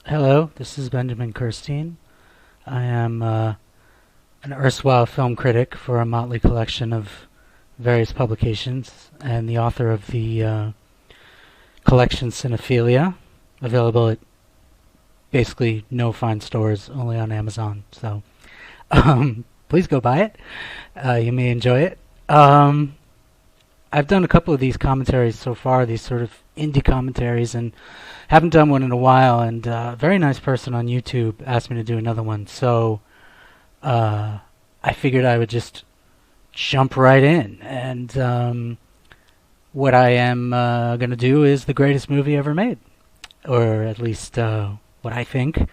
Hello, this is Benjamin Kirstein. I am an erstwhile film critic for a motley collection of various publications and the author of the collection Cinephilia, available at basically no fine stores, only on Amazon. So please go buy it. You may enjoy it. I've done a couple of these commentaries so far, these sort of indie commentaries, and haven't done one in a while. And a very nice person on YouTube asked me to do another one, so I figured I would just jump right in. And what I am going to do is the greatest movie ever made, or at least what I think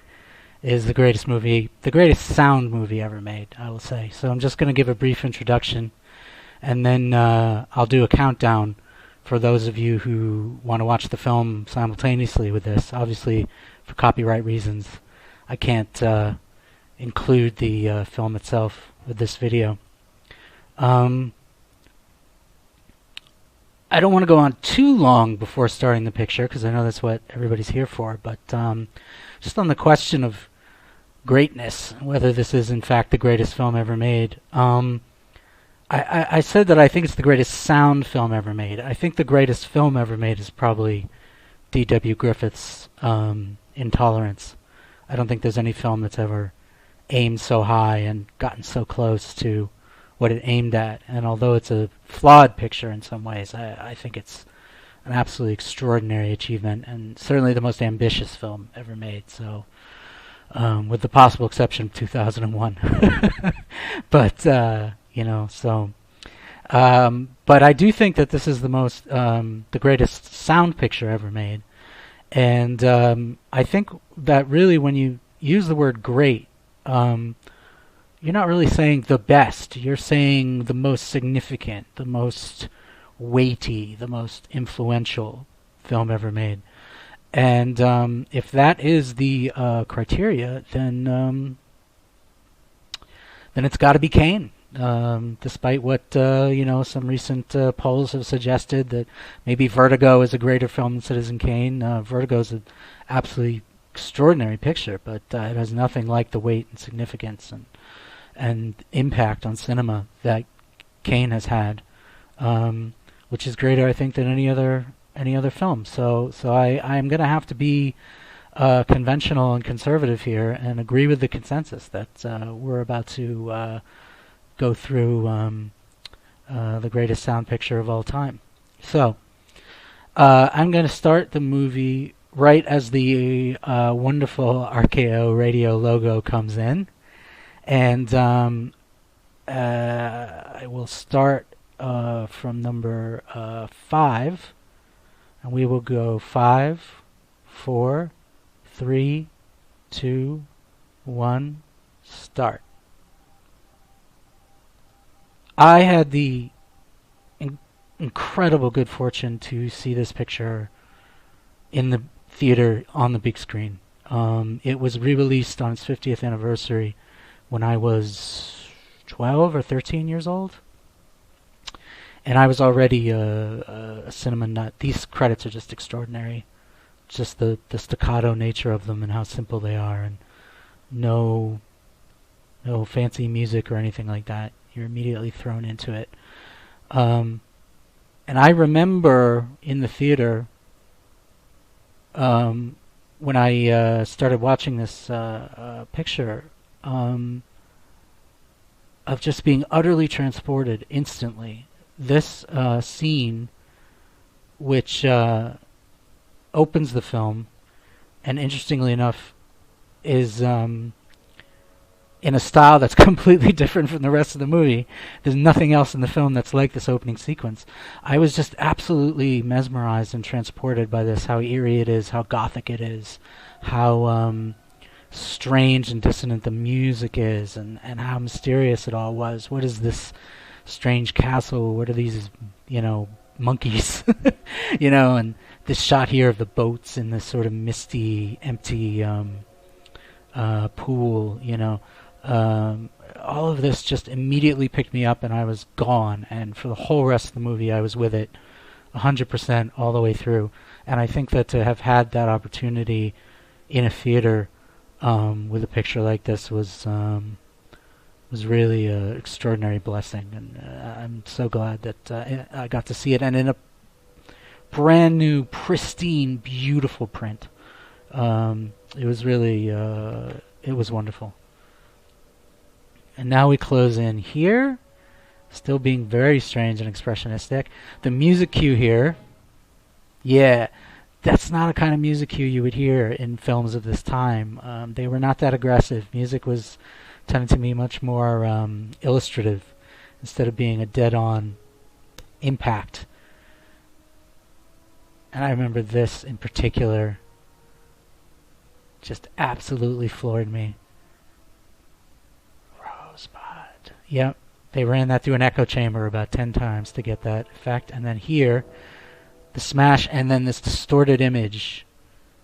is the greatest sound movie ever made, I will say. So I'm just going to give a brief introduction, and then I'll do a countdown for those of you who want to watch the film simultaneously with this. Obviously, for copyright reasons, I can't include the film itself with this video. I don't want to go on too long before starting the picture, because I know that's what everybody's here for, but just on the question of greatness, whether this is in fact the greatest film ever made, I said that I think it's the greatest sound film ever made. I think the greatest film ever made is probably D.W. Griffith's Intolerance. I don't think there's any film that's ever aimed so high and gotten so close to what it aimed at. And although it's a flawed picture in some ways, I think it's an absolutely extraordinary achievement, and certainly the most ambitious film ever made. So, with the possible exception of 2001. But but I do think that this is the greatest sound picture ever made. And I think that really when you use the word great, you're not really saying the best. You're saying the most significant, the most weighty, the most influential film ever made. And if that is the criteria, then it's got to be Kane. Despite what some recent polls have suggested, that maybe Vertigo is a greater film than Citizen Kane. Vertigo is an absolutely extraordinary picture, but it has nothing like the weight and significance and impact on cinema that Kane has had, which is greater, I think, than any other film. So I'm going to have to be conventional and conservative here and agree with the consensus that we're about to go through the greatest sound picture of all time. So I'm going to start the movie right as the wonderful RKO radio logo comes in, and I will start from number 5, and we will go 5, 4, 3, 2, 1, start. I had the incredible good fortune to see this picture in the theater on the big screen. It was re-released on its 50th anniversary when I was 12 or 13 years old. And I was already a cinema nut. These credits are just extraordinary. Just the staccato nature of them and how simple they are, and no fancy music or anything like that. You're immediately thrown into it. And I remember in the theater, when I started watching this picture, of just being utterly transported instantly. This scene, which opens the film, and interestingly enough, is in a style that's completely different from the rest of the movie. There's nothing else in the film that's like this opening sequence. I was just absolutely mesmerized and transported by this, how eerie it is, how gothic it is, how strange and dissonant the music is, and how mysterious it all was. What is this strange castle? What are these, monkeys? And this shot here of the boats in this sort of misty, empty pool, all of this just immediately picked me up, and I was gone. And for the whole rest of the movie, I was with it 100% all the way through. And I think that to have had that opportunity in a theater with a picture like this was really an extraordinary blessing, and I'm so glad that I got to see it, and in a brand new, pristine, beautiful print. It was really, it was wonderful. And now we close in here, still being very strange and expressionistic. The music cue here, yeah, that's not a kind of music cue you would hear in films of this time. They were not that aggressive. Music was tended to be much more illustrative instead of being a dead-on impact. And I remember this in particular just absolutely floored me. Rosebud. Yep, they ran that through an echo chamber about 10 times to get that effect. And then here, the smash, and then this distorted image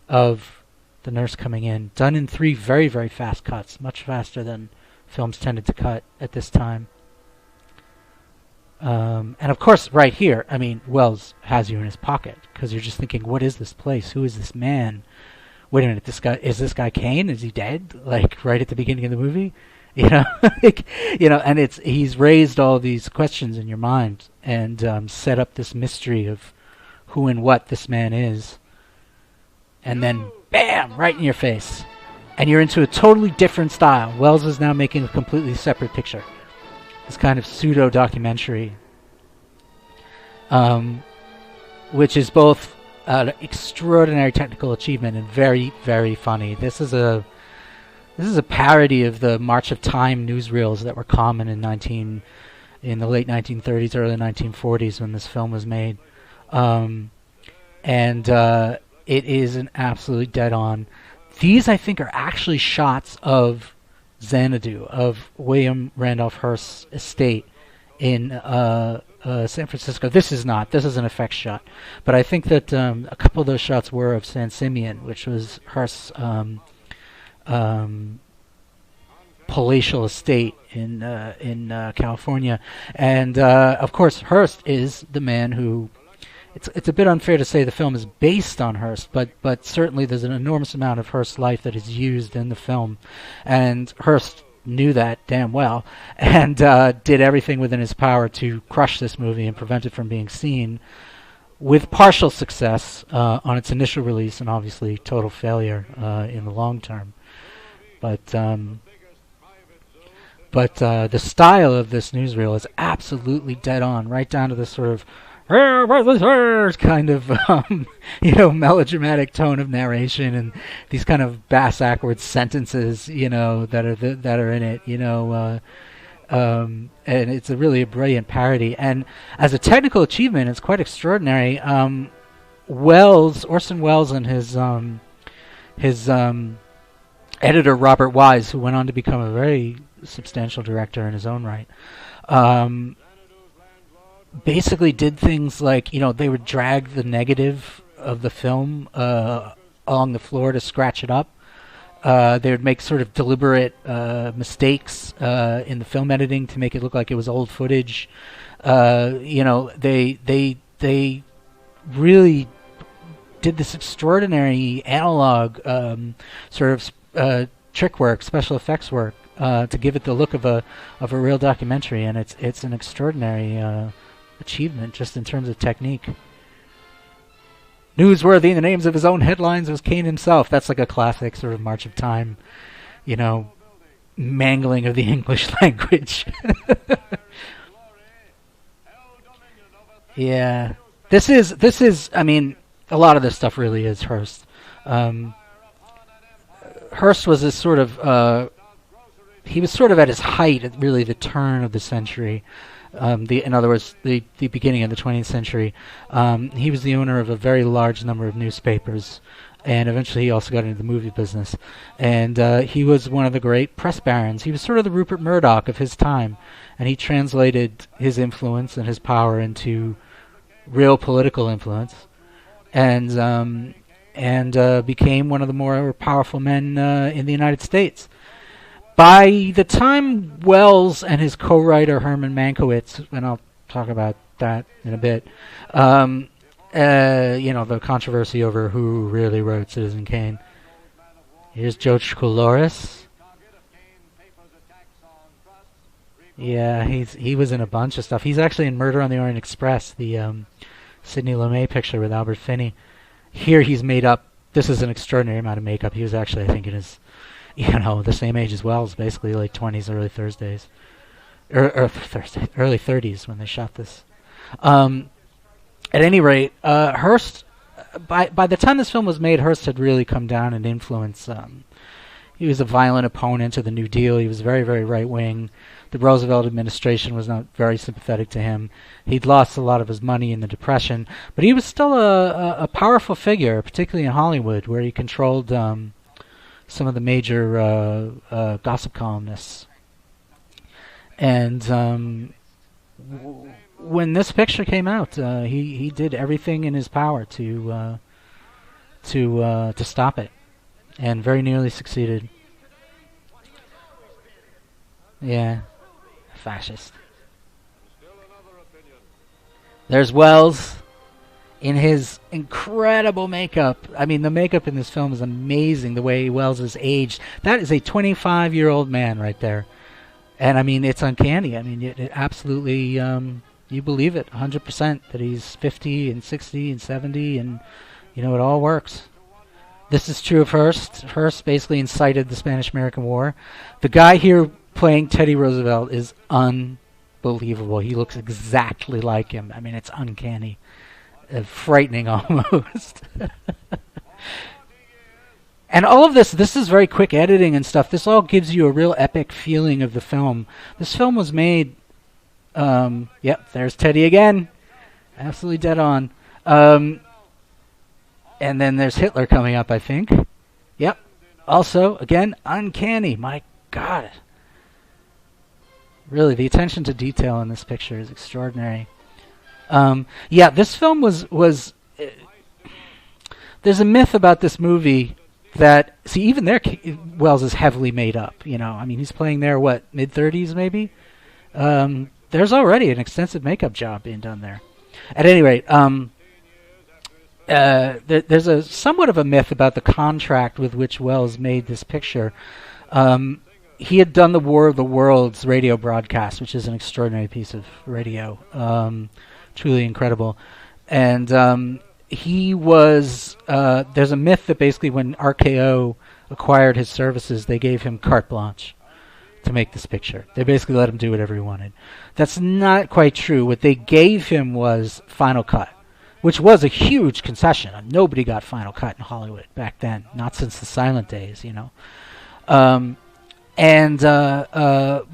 of the nurse coming in, done in 3 very, very fast cuts, much faster than films tended to cut at this time. And of course, right here, I mean, Wells has you in his pocket, because you're just thinking, what is this place? Who is this man? Wait a minute, is this guy Kane? Is he dead? Like, right at the beginning of the movie? You know, and he's raised all these questions in your mind, and set up this mystery of who and what this man is. And then, bam, right in your face. And you're into a totally different style. Wells is now making a completely separate picture. This kind of pseudo-documentary. Which is both an extraordinary technical achievement and very, very funny. This is a parody of the March of Time newsreels that were common in the late 1930s, early 1940s when this film was made. It is an absolutely dead-on. These, I think, are actually shots of Xanadu, of William Randolph Hearst's estate in San Francisco. This is not. This is an effects shot. But I think that a couple of those shots were of San Simeon, which was Hearst's palatial estate in California. And, of course, Hearst is the man who... It's a bit unfair to say the film is based on Hearst, but certainly there's an enormous amount of Hearst's life that is used in the film, and Hearst knew that damn well, and did everything within his power to crush this movie and prevent it from being seen, with partial success on its initial release, and obviously total failure in the long term. But the style of this newsreel is absolutely dead on, right down to this sort of kind of melodramatic tone of narration, and these kind of bass-ackward sentences that are in it, and it's really a brilliant parody. And as a technical achievement, it's quite extraordinary. Orson Welles, and his editor Robert Wise, who went on to become a very substantial director in his own right, basically did things like, they would drag the negative of the film along the floor to scratch it up. They would make sort of deliberate mistakes in the film editing to make it look like it was old footage. They really did this extraordinary analog sort of trick work, special effects work, to give it the look of a real documentary, and it's an extraordinary achievement just in terms of technique. Newsworthy in the names of his own headlines was Kane himself. That's like a classic sort of March of Time, mangling of the English language. Yeah. This is, I mean, a lot of this stuff really is Hearst. Hearst was this sort of, he was sort of at his height at really the turn of the century. In other words, the beginning of the 20th century. He was the owner of a very large number of newspapers, and eventually he also got into the movie business. And he was one of the great press barons. He was sort of the Rupert Murdoch of his time, and he translated his influence and his power into real political influence, and became one of the more powerful men in the United States. By the time Wells and his co-writer Herman Mankiewicz, and I'll talk about that in a bit, the controversy over who really wrote Citizen Kane, Here's George Coulouris. Yeah, he was in a bunch of stuff. He's actually in Murder on the Orient Express, the Sidney Lumet picture with Albert Finney. Here he's made up. This is an extraordinary amount of makeup. He was actually, I think, in his, the same age as Wells, basically late 20s, early Thursdays, early 30s when they shot this. At any rate, Hearst. By the time this film was made, Hearst had really come down in influence. He was a violent opponent of the New Deal. He was very, very right wing. The Roosevelt administration was not very sympathetic to him. He'd lost a lot of his money in the Depression, but he was still a powerful figure, particularly in Hollywood, where he controlled some of the major gossip columnists. And when this picture came out, he did everything in his power to stop it, and very nearly succeeded. Yeah. Fascist. There's Wells in his incredible makeup. I mean, the makeup in this film is amazing, the way Wells is aged. That is a 25-year-old man right there. And, I mean, it's uncanny. I mean, it absolutely, you believe it 100% that he's 50 and 60 and 70, and, it all works. This is true of Hearst. Hearst basically incited the Spanish-American War. The guy here playing Teddy Roosevelt is unbelievable. He looks exactly like him. I mean, it's uncanny. Frightening almost. And all of this is very quick editing and stuff. This all gives you a real epic feeling of the film. This film was made... yep, there's Teddy again. Absolutely dead on. And then there's Hitler coming up, I think. Yep. Also, again, uncanny. My God. Really, the attention to detail in this picture is extraordinary. Yeah, this film was there's a myth about this movie that, see, even there, Wells is heavily made up, I mean, he's playing there, mid-30s maybe? There's already an extensive makeup job being done there. At any rate, there's a somewhat of a myth about the contract with which Wells made this picture. He had done the War of the Worlds radio broadcast, which is an extraordinary piece of radio, truly incredible. And he was, there's a myth that basically when RKO acquired his services, they gave him carte blanche to make this picture. They basically let him do whatever he wanted. That's not quite true. What they gave him was Final Cut, which was a huge concession. Nobody got Final Cut in Hollywood back then, not since the silent days,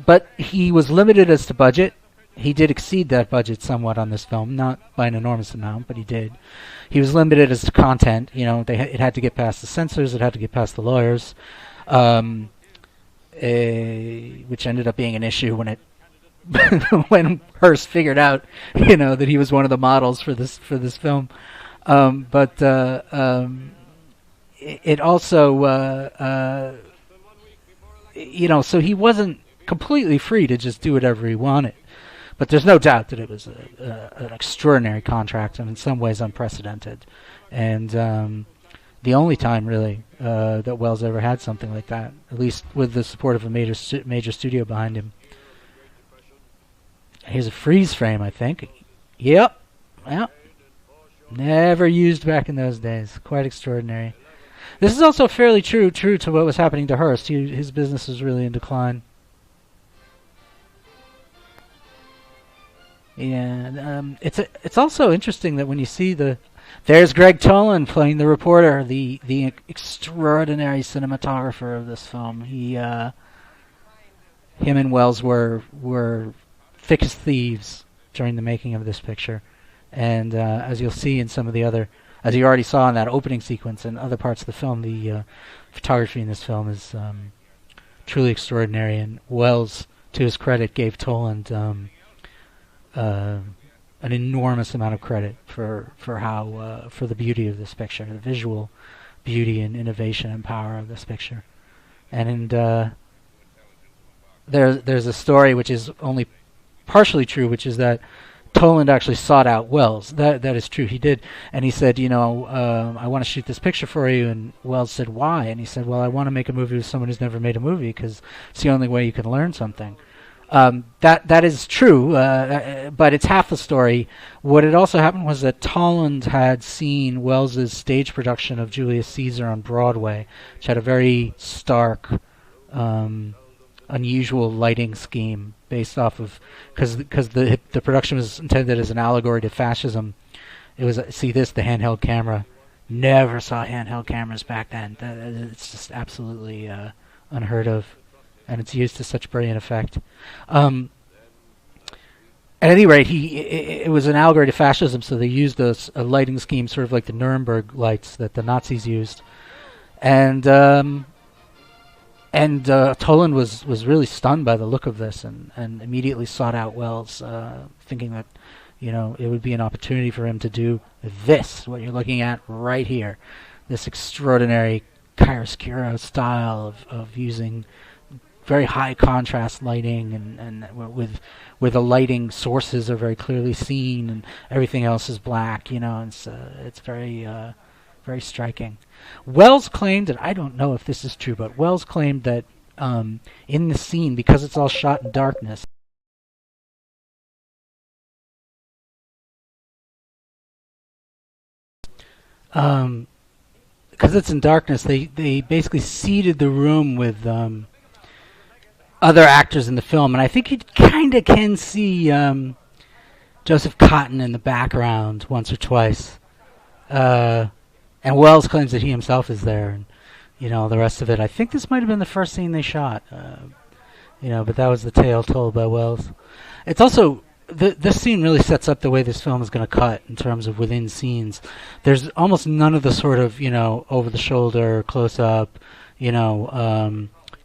But he was limited as to budget. He did exceed that budget somewhat on this film, not by an enormous amount, but he did. He was limited as to content. It had to get past the censors. It had to get past the lawyers, which ended up being an issue when it when Hearst figured out, that he was one of the models for this film. It also, so he wasn't completely free to just do whatever he wanted. But there's no doubt that it was an extraordinary contract and in some ways unprecedented. And the only time, really, that Wells ever had something like that, at least with the support of a major studio behind him. Here's a freeze frame, I think. Yep. Never used back in those days. Quite extraordinary. This is also fairly true to what was happening to Hearst. His business was really in decline. Yeah, it's also interesting that when you see there's Greg Toland playing the reporter, the extraordinary cinematographer of this film. Him and Wells were thick as thieves during the making of this picture, and as you'll see in some of the other, as you already saw in that opening sequence and other parts of the film, the photography in this film is truly extraordinary. And Wells, to his credit, gave Toland an enormous amount of credit for the beauty of this picture, the visual beauty and innovation and power of this picture. And there's a story which is only partially true, which is that Toland actually sought out Wells. That is true. He did, and he said, I want to shoot this picture for you. And Wells said, why? And he said, well, I want to make a movie with someone who's never made a movie because it's the only way you can learn something. That is true, but it's half the story. What had also happened was that Toland had seen Wells's stage production of Julius Caesar on Broadway, which had a very stark, unusual lighting scheme based off of because the production was intended as an allegory to fascism. It was the handheld camera. Never saw handheld cameras back then. It's just absolutely unheard of. And it's used to such brilliant effect. At any rate, it was an allegory to fascism, so they used a lighting scheme sort of like the Nuremberg lights that the Nazis used. And Toland was really stunned by the look of this and immediately sought out Wells, thinking that it would be an opportunity for him to do this, what you're looking at right here, this extraordinary chiaroscuro style of using very high contrast lighting and where the lighting sources are very clearly seen and everything else is black. It's very very striking. Wells claimed, and I don't know if this is true, but Wells claimed that in the scene, because it's all shot in darkness, because it's in darkness, they basically seeded the room with other actors in the film, and I think you kind of can see Joseph Cotten in the background once or twice. And Wells claims that he himself is there, and the rest of it. I think this might have been the first scene they shot, but that was the tale told by Wells. It's also this scene really sets up the way this film is going to cut in terms of within scenes. There's almost none of the sort of over the shoulder, close up,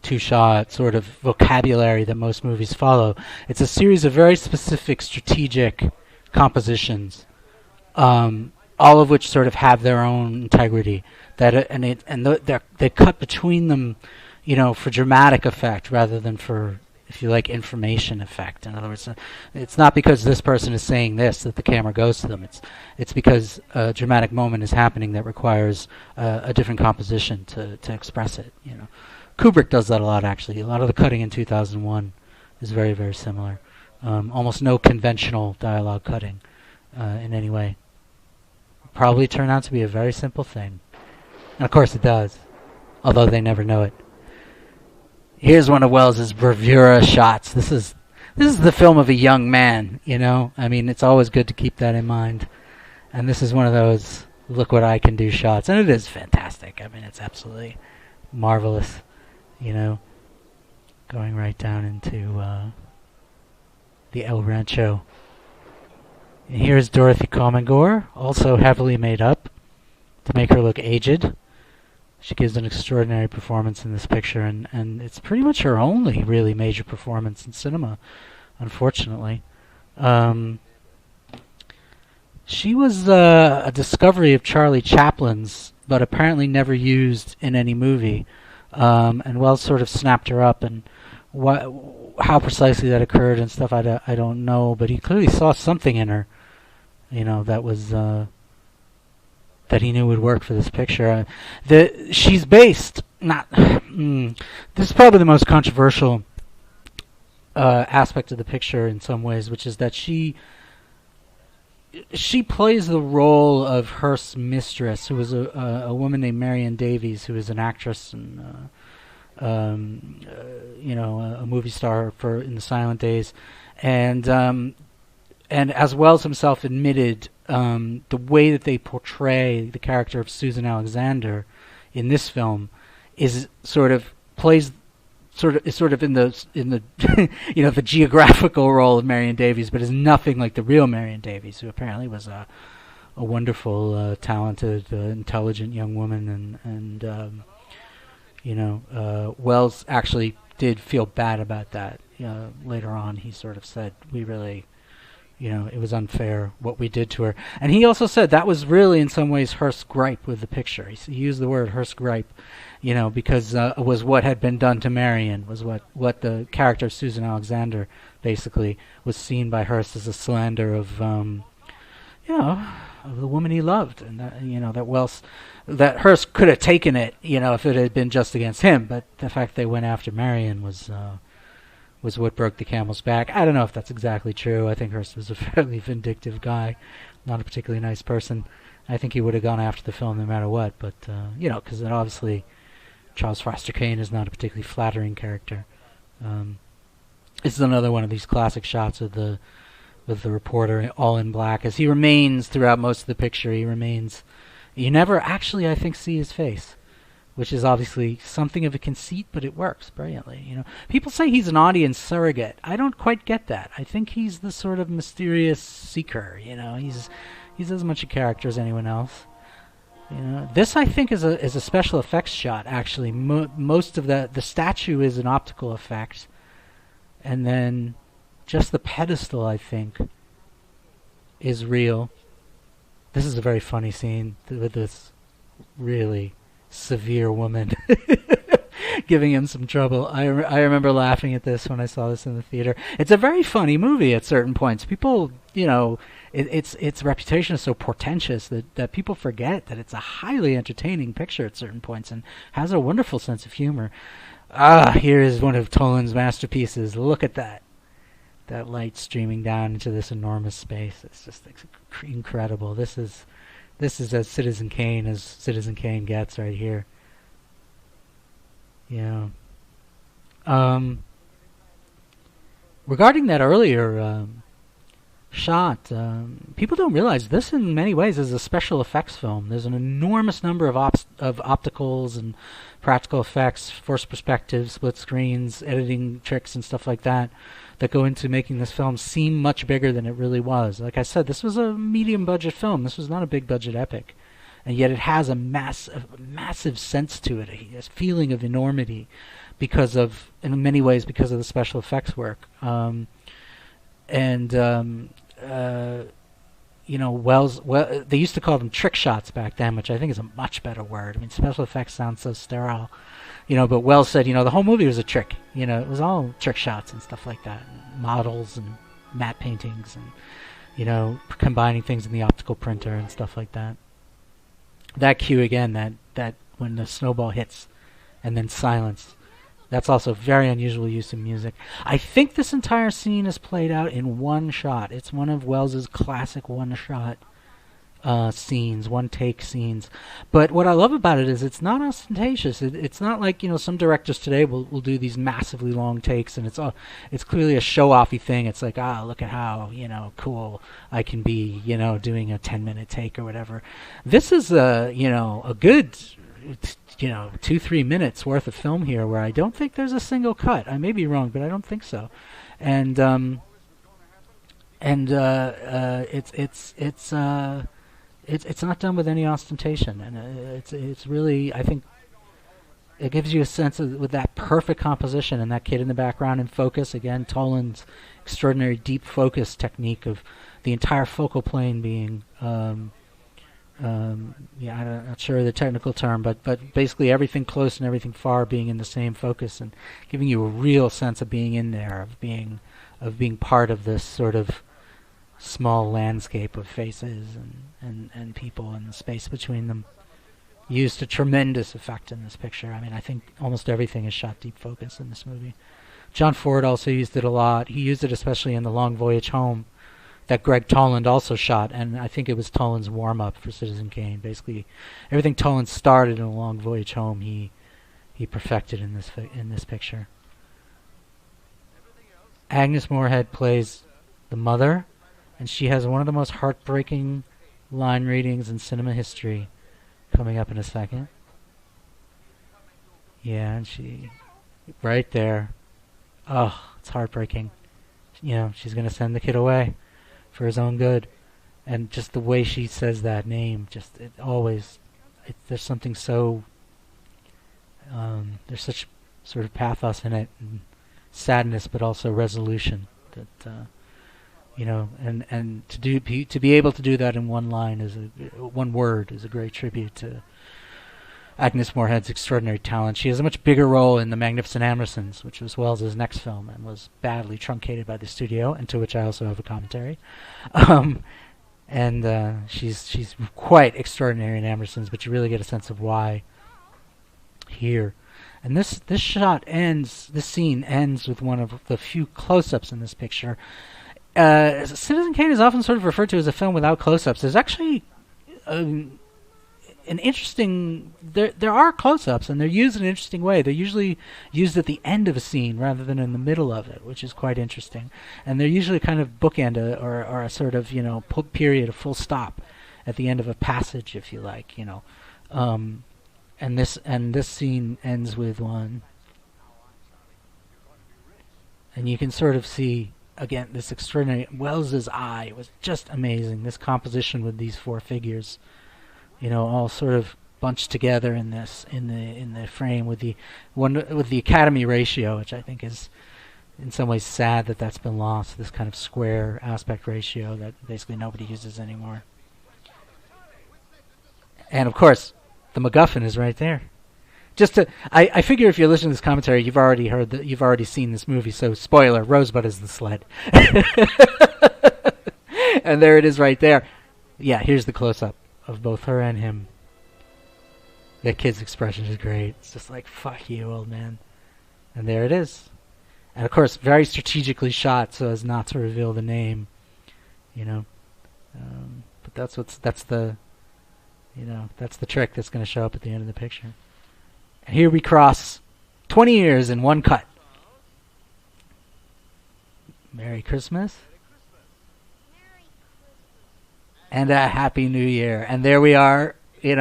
two-shot sort of vocabulary that most movies follow. It's a series of very specific strategic compositions, all of which sort of have their own integrity. They cut between them, for dramatic effect rather than for, if you like, information effect. In other words, it's not because this person is saying this that the camera goes to them. It's because a dramatic moment is happening that requires a different composition to express it. Kubrick does that a lot, actually. A lot of the cutting in 2001 is very, very similar. Almost no conventional dialogue cutting in any way. Probably turned out to be a very simple thing. And of course it does, although they never know it. Here's one of Wells's bravura shots. This is the film of a young man, I mean, it's always good to keep that in mind. And this is one of those look what I can do shots. And it is fantastic. I mean, it's absolutely marvelous. Going right down into the El Rancho. And here's Dorothy Comingore, also heavily made up to make her look aged. She gives an extraordinary performance in this picture, and it's pretty much her only really major performance in cinema, unfortunately. She was a discovery of Charlie Chaplin's, but apparently never used in any movie. And Wells sort of snapped her up, and how precisely that occurred and stuff, I don't know, but he clearly saw something in her, that was that he knew would work for this picture. She's based not. This is probably the most controversial aspect of the picture in some ways, which is that she plays the role of Hearst's mistress, who was a woman named Marion Davies, who is an actress and a movie star in the silent days, and as Wells himself admitted, the way that they portray the character of Susan Alexander in this film is sort of in the the geographical role of Marion Davies, but is nothing like the real Marion Davies, who apparently was a wonderful, talented, intelligent young woman, and Wells actually did feel bad about that. Later on, he sort of said, "We really it was unfair what we did to her. And he also said that was really in some ways Hearst's gripe with the picture. He used the word Hearst's gripe, because it was what had been done to Marion, was what the character Susan Alexander basically was seen by Hearst as a slander of, of the woman he loved, and that Hearst could have taken it, if it had been just against him, but the fact they went after Marion was what broke the camel's back. I don't know if that's exactly true. I think Hearst was a fairly vindictive guy, not a particularly nice person. I think he would have gone after the film no matter what, but, because obviously Charles Foster Kane is not a particularly flattering character. This is another one of these classic shots of the reporter all in black, as he remains throughout most of the picture. You never actually, I think, see his face, which is obviously something of a conceit, but it works brilliantly. People say he's an audience surrogate. I don't quite get that. I think he's the sort of mysterious seeker. He's as much a character as anyone else. This I think is a special effects shot. Actually, most of the statue is an optical effect, and then just the pedestal, I think, is real. This is a very funny scene with this really severe woman giving him some trouble. I remember laughing at this when I saw this in the theater. It's a very funny movie at certain points. People, its reputation is so portentous that people forget that it's a highly entertaining picture at certain points and has a wonderful sense of humor. Here is one of Toland's masterpieces. Look at that. That light streaming down into this enormous space. It's just incredible. This is as Citizen Kane gets right here. Yeah. Regarding that earlier shot, people don't realize this in many ways is a special effects film. There's an enormous number of opticals and practical effects, forced perspectives, split screens, editing tricks and stuff like that go into making this film seem much bigger than it really was. Like I said, this was a medium budget film. This was not a big budget epic. And yet it has a massive sense to it, a feeling of enormity in many ways because of the special effects work. Wells, they used to call them trick shots back then, which I think is a much better word. I mean, special effects sounds so sterile, but Wells said, the whole movie was a trick. It was all trick shots and stuff like that, models and matte paintings and, combining things in the optical printer and stuff like that. That cue again, that when the snowball hits and then silence, that's also very unusual use of music. I think this entire scene is played out in one shot. It's one of Wells's classic one-shot scenes, one-take scenes. But what I love about it is it's not ostentatious. It's not like some directors today will do these massively long takes, and it's clearly a show-offy thing. It's like, look at how cool I can be, doing a 10-minute take or whatever. This is a good 2-3 minutes worth of film here where I don't think there's a single cut. I may be wrong, but I don't think so. And it's not done with any ostentation, and it's really, I think it gives you a sense of, with that perfect composition and that kid in the background in focus. Again, Toland's extraordinary deep focus technique of the entire focal plane being I'm not sure of the technical term, but basically everything close and everything far being in the same focus and giving you a real sense of being in there, of being part of this sort of small landscape of faces and people and the space between them. Used to tremendous effect in this picture. I mean, I think almost everything is shot deep focus in this movie. John Ford also used it a lot. He used it especially in The Long Voyage Home, that Greg Toland also shot, and I think it was Toland's warm-up for Citizen Kane. Basically, everything Toland started in A Long Voyage Home, he perfected in this picture. Agnes Moorehead plays the mother, and she has one of the most heartbreaking line readings in cinema history, coming up in a second. Yeah, and she, right there. Oh, it's heartbreaking. She's going to send the kid away for his own good. And just the way she says that name, there's something so, there's such sort of pathos in it, and sadness, but also resolution, that And to be able to do that in one line one word is a great tribute to Agnes Moorehead's extraordinary talent. She has a much bigger role in The Magnificent Ambersons, which was Wells's next film and was badly truncated by the studio, and to which I also have a commentary. She's quite extraordinary in Ambersons, but you really get a sense of why here. And this scene ends with one of the few close-ups in this picture. Citizen Kane is often sort of referred to as a film without close-ups. There's actually an interesting... There are close-ups, and they're used in an interesting way. They're usually used at the end of a scene rather than in the middle of it, which is quite interesting. And they're usually kind of bookend or a sort of, period, a full stop at the end of a passage, if you like, And this scene ends with one. And you can sort of see, again, this extraordinary... Wells's eye was just amazing. This composition with these four figures, all sort of bunched together in the frame with the Academy ratio, which I think is in some ways sad that that's been lost. This kind of square aspect ratio that basically nobody uses anymore. And of course, the MacGuffin is right there. I figure if you're listening to this commentary, you've already seen this movie. So spoiler: Rosebud is the sled, and there it is right there. Yeah, here's the close-up of both her and him. That kid's expression is great. It's just like, fuck you, old man. And there it is. And of course, very strategically shot so as not to reveal the name. But that's the trick that's going to show up at the end of the picture. And here we cross 20 years in one cut. Merry Christmas. And a Happy New Year. And there we are, in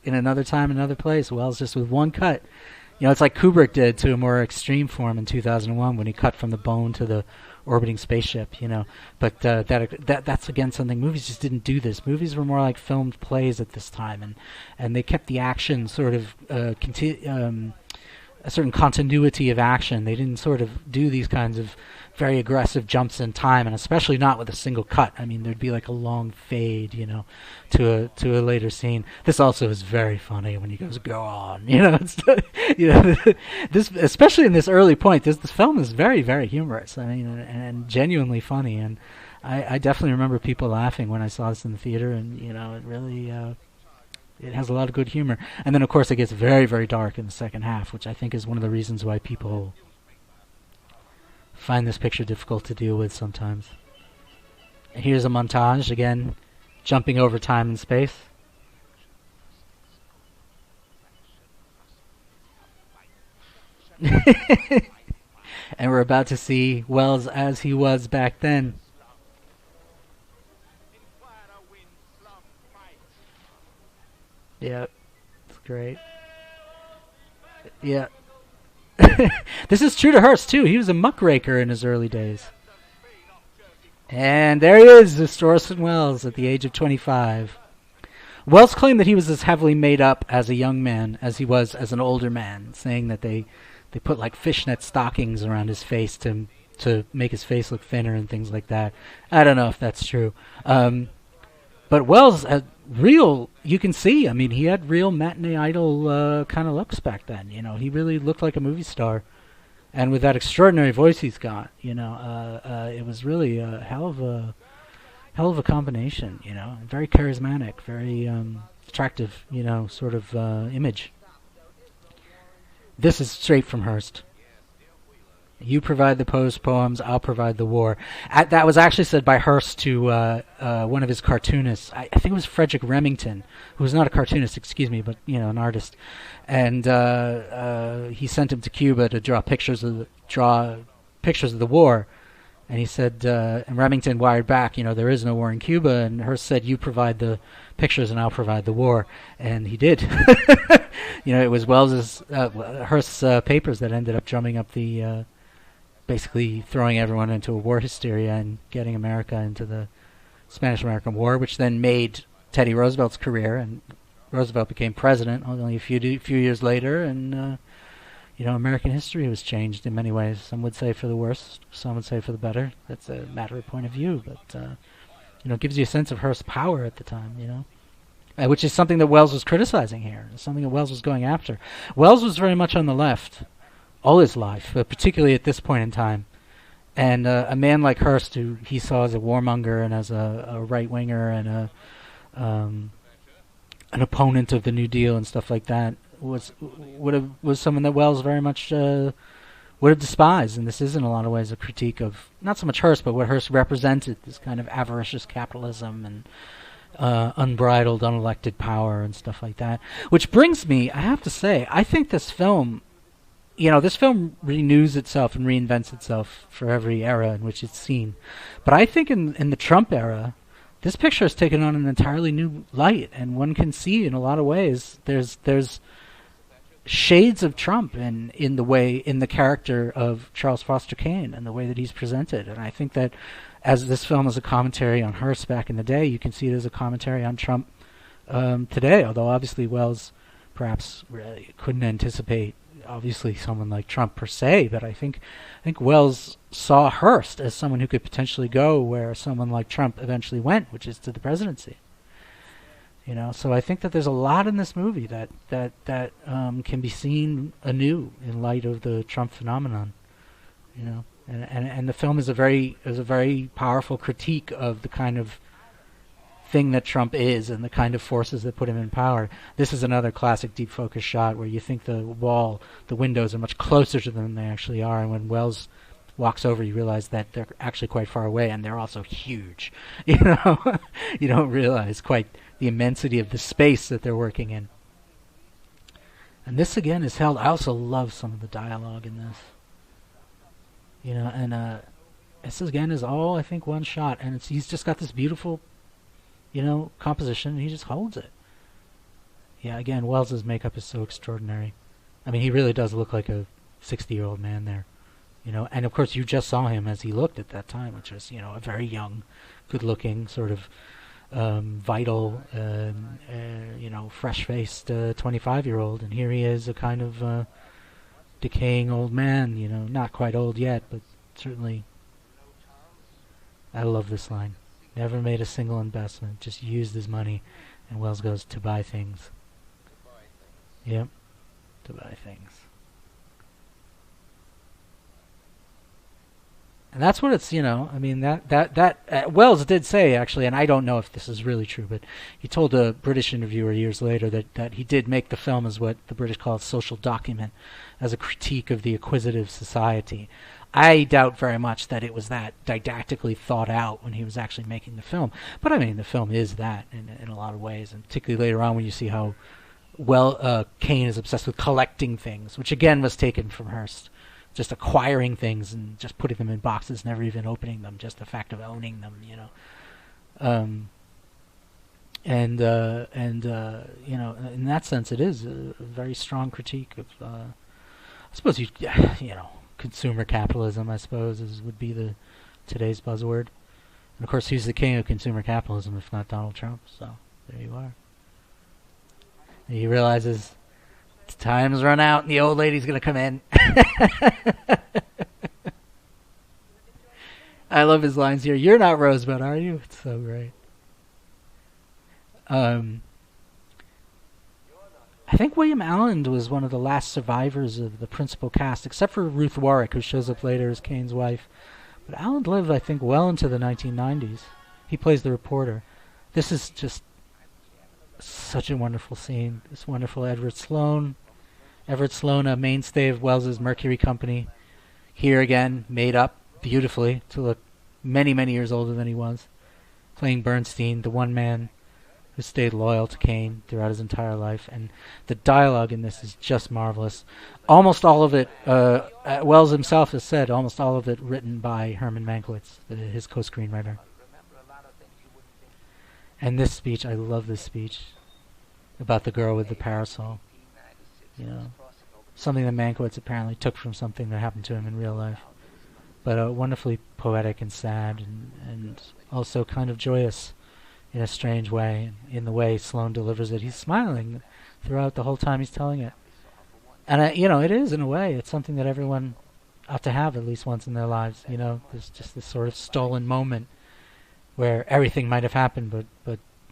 another time, another place. Wells just with one cut. It's like Kubrick did to a more extreme form in 2001 when he cut from the bone to the orbiting spaceship, But that's again something movies just didn't do. This movies were more like filmed plays at this time, and they kept the action sort of a certain continuity of action. They didn't sort of do these kinds of very aggressive jumps in time, and especially not with a single cut. I mean, there'd be like a long fade, to a later scene. This also is very funny when he goes, "Go on," It's, this, especially in this early point. This film is very, very humorous. I mean, and genuinely funny. And I definitely remember people laughing when I saw this in the theater, and it really. It has a lot of good humor. And then, of course, it gets very, very dark in the second half, which I think is one of the reasons why people find this picture difficult to deal with sometimes. And here's a montage, again, jumping over time and space. And we're about to see Wells as he was back then. Yeah, it's great. Yeah. This is true to Hearst, too. He was a muckraker in his early days. And there he is, Orson Welles, at the age of 25. Welles claimed that he was as heavily made up as a young man as he was as an older man, saying that they put like fishnet stockings around his face to make his face look thinner and things like that. I don't know if that's true. But Welles had you can see, I mean, he had real matinee idol kind of looks back then. He really looked like a movie star. And with that extraordinary voice he's got, it was really a hell of a combination, Very charismatic, very attractive, sort of image. This is straight from Hearst. You provide the poems, I'll provide the war. That was actually said by Hearst to one of his cartoonists. I think it was Frederick Remington, who was not a cartoonist, excuse me, but an artist. And he sent him to Cuba to draw pictures of the war. And he said, and Remington wired back, there is no war in Cuba. And Hearst said, you provide the pictures and I'll provide the war. And he did. It was Hearst's papers that ended up drumming up the... basically throwing everyone into a war hysteria and getting America into the Spanish-American War, which then made Teddy Roosevelt's career, and Roosevelt became president only a few years later, and American history was changed in many ways. Some would say for the worse, some would say for the better. That's a matter of point of view, but it gives you a sense of Hearst's power at the time, which is something that Wells was criticizing here, something that Wells was going after. Wells was very much on the left all his life, but particularly at this point in time. And a man like Hearst, who he saw as a warmonger and as a right-winger and an opponent of the New Deal and stuff like that, was someone that Wells very much would have despised. And this is in a lot of ways a critique of not so much Hearst, but what Hearst represented, this kind of avaricious capitalism and unbridled, unelected power and stuff like that. Which brings me, I have to say, I think this film, this film renews itself and reinvents itself for every era in which it's seen. But I think in the Trump era, this picture has taken on an entirely new light, and one can see in a lot of ways there's shades of Trump in the character of Charles Foster Kane and the way that he's presented. And I think that as this film is a commentary on Hearst back in the day, you can see it as a commentary on Trump today, although obviously Wells perhaps really couldn't anticipate obviously someone like Trump per se, but I think Wells saw Hearst as someone who could potentially go where someone like Trump eventually went, which is to the presidency. So I think that there's a lot in this movie that can be seen anew in light of the Trump phenomenon. And the film is a very powerful critique of the kind of thing that Trump is and the kind of forces that put him in power. This is another classic deep focus shot where you think the windows are much closer to them than they actually are, and when Wells walks over, you realize that they're actually quite far away, and they're also huge. You don't realize quite the immensity of the space that they're working in. And this again is held. I also love some of the dialogue in this. And this again is all, I think, one shot, and he's just got this beautiful, composition, and he just holds it. Yeah, again, Wells's makeup is so extraordinary. I mean, he really does look like a 60-year-old man there. And of course you just saw him as he looked at that time, which was, a very young, good-looking, sort of vital, fresh-faced 25-year-old, and here he is, a kind of decaying old man, not quite old yet, but certainly. I love this line. Never made a single investment, just used his money, and Wells goes, to buy things. Yep, to buy things. And that's what it's, Wells did say, actually, and I don't know if this is really true, but he told a British interviewer years later that he did make the film as what the British call a social document, as a critique of the acquisitive society. I doubt very much that it was that didactically thought out when he was actually making the film. But I mean, the film is that in a lot of ways, and particularly later on when you see how Kane is obsessed with collecting things, which again was taken from Hearst. Just acquiring things and just putting them in boxes, never even opening them, just the fact of owning them, in that sense, it is a very strong critique of, I suppose consumer capitalism, I suppose, would be today's buzzword. And of course, who's the king of consumer capitalism if not Donald Trump? So there you are. And he realizes time's run out and the old lady's going to come in. I love his lines here. You're not Rosebud, are you? It's so great. I think William Allen was one of the last survivors of the principal cast, except for Ruth Warwick, who shows up later as Kane's wife. But Allen lived, I think, well into the 1990s. He plays the reporter. This is just such a wonderful scene. This wonderful Everett Sloane, a mainstay of Wells's Mercury Company. Here again, made up beautifully to look many, many years older than he was. Playing Bernstein, the one man who stayed loyal to Kane throughout his entire life. And the dialogue in this is just marvelous. Almost all of it, Wells himself has said, almost all of it written by Herman Mankiewicz, his co-screenwriter. And this speech, I love this speech about the girl with the parasol. Something that Mankiewicz apparently took from something that happened to him in real life. But wonderfully poetic and sad and also kind of joyous in a strange way. In the way Sloane delivers it, he's smiling throughout the whole time he's telling it. And it is in a way. It's something that everyone ought to have at least once in their lives. There's just this sort of stolen moment where everything might have happened, but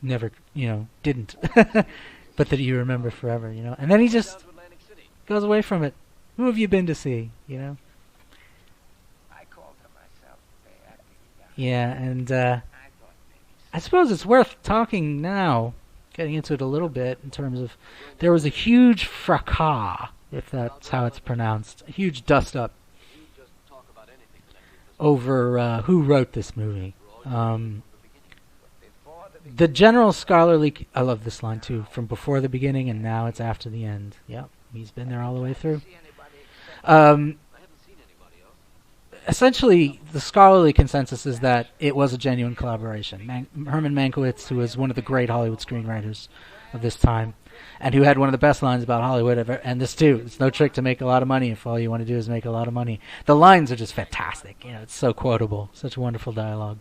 never, didn't. But that you remember forever. And then he just goes away from it. Who have you been to see? Yeah, and I suppose it's worth talking now, getting into it a little bit in terms of there was a huge fracas, if that's how it's pronounced, a huge dust-up over who wrote this movie. The general scholarly... I love this line, too. From before the beginning and now it's after the end. Yep, he's been there all the way through. Essentially, the scholarly consensus is that it was a genuine collaboration. Herman Mankiewicz, who was one of the great Hollywood screenwriters of this time, and who had one of the best lines about Hollywood ever, and this too, it's no trick to make a lot of money if all you want to do is make a lot of money. The lines are just fantastic. It's so quotable, such wonderful dialogue.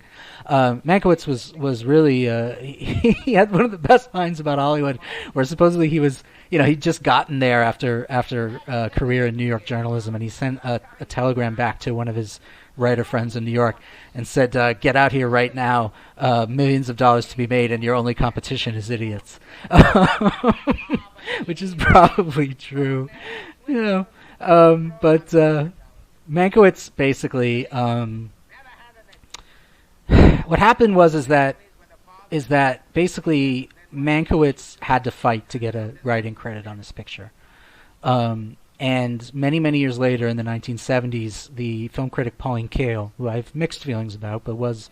Mankiewicz was really, he had one of the best lines about Hollywood, where supposedly he was, he'd just gotten there after a career in New York journalism, and he sent a telegram back to one of his writer friends in New York and said, get out here right now, millions of dollars to be made, and your only competition is idiots. Which is probably true. But Mankiewicz basically, what happened is that basically Mankiewicz had to fight to get a writing credit on this picture. And many, many years later, in the 1970s, the film critic Pauline Kael, who I have mixed feelings about, but was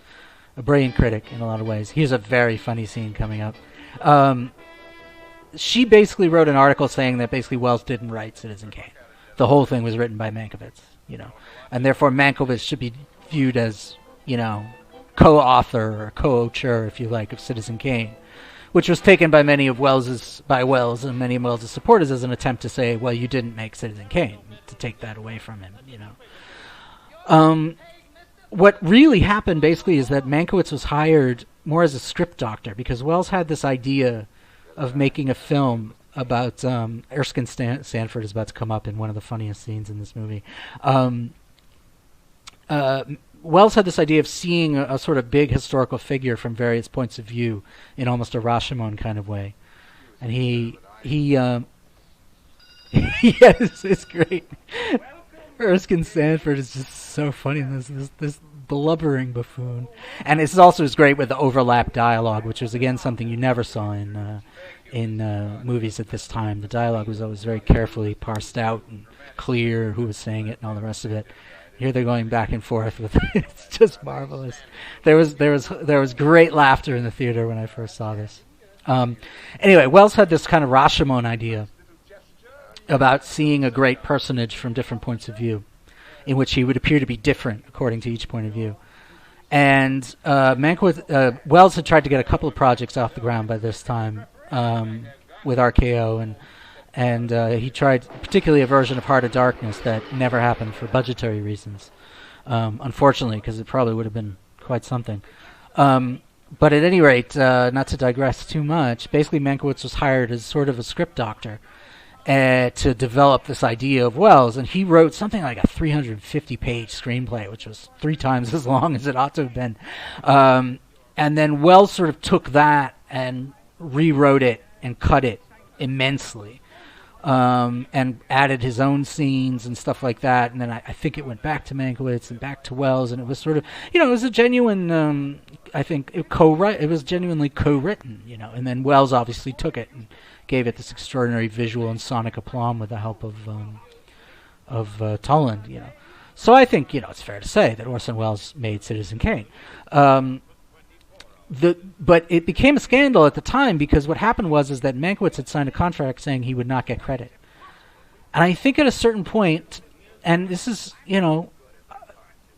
a brilliant critic in a lot of ways. Here's a very funny scene coming up. She basically wrote an article saying that basically Wells didn't write Citizen Kane. The whole thing was written by Mankiewicz, and therefore Mankiewicz should be viewed as, co-author or co-auteur, if you like, of Citizen Kane, which was taken by Wells and many of Wells' supporters as an attempt to say, well, you didn't make Citizen Kane, to take that away from him, What really happened, basically, is that Mankiewicz was hired more as a script doctor, because Wells had this idea of making a film about... Erskine Stanford is about to come up in one of the funniest scenes in this movie. Wells had this idea of seeing a sort of big historical figure from various points of view in almost a Rashomon kind of way. And he yes, it's great. Erskine Stanford is just so funny. This blubbering buffoon. And it's also great with the overlap dialogue, which was, again, something you never saw in movies at this time. The dialogue was always very carefully parsed out and clear, who was saying it and all the rest of it. Here they're going back and forth with it. It's just marvelous. There was great laughter in the theater when I first saw this. Anyway, Wells had this kind of Rashomon idea about seeing a great personage from different points of view, in which he would appear to be different according to each point of view. And Wells had tried to get a couple of projects off the ground by this time with RKO, and he tried particularly a version of Heart of Darkness that never happened for budgetary reasons, unfortunately, because it probably would have been quite something. But at any rate, not to digress too much, basically Mankiewicz was hired as sort of a script doctor to develop this idea of Wells, and he wrote something like a 350-page screenplay, which was 3 times as long as it ought to have been. And then Wells sort of took that and rewrote it and cut it immensely. And added his own scenes and stuff like that, and then I think it went back to Mankiewicz and back to Wells, and it was sort of, it was a genuine, I think, it was genuinely co-written, and then Wells obviously took it and gave it this extraordinary visual and sonic aplomb with the help of Toland, So I think, it's fair to say that Orson Welles made Citizen Kane. But it became a scandal at the time, because what happened was that Mankiewicz had signed a contract saying he would not get credit. And I think at a certain point, and this is,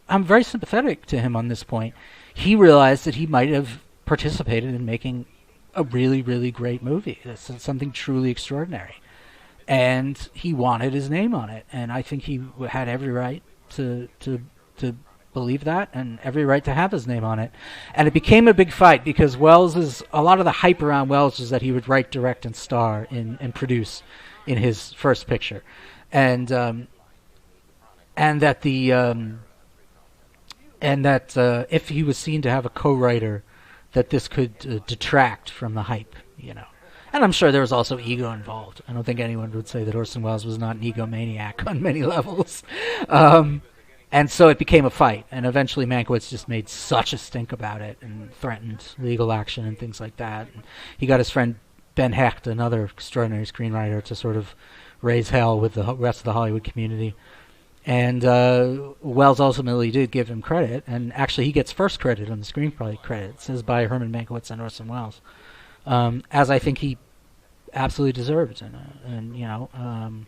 I'm very sympathetic to him on this point, he realized that he might have participated in making a really, really great movie. It's something truly extraordinary. And he wanted his name on it. And I think he had every right to believe that, and every right to have his name on it. And it became a big fight, because a lot of the hype around Wells was that he would write, direct, and star and produce in his first picture, and and that the and that if he was seen to have a co-writer, that this could detract from the hype, you know. And I'm sure there was also ego involved. I don't think anyone would say that Orson Welles was not an egomaniac on many levels. And so it became a fight, and eventually Mankiewicz just made such a stink about it and threatened legal action and things like that. And he got his friend Ben Hecht, another extraordinary screenwriter, to sort of raise hell with the rest of the Hollywood community. And Welles ultimately did give him credit, and actually he gets first credit on the screenplay credits, as by Herman Mankiewicz and Orson Welles, as I think he absolutely deserved. And you know,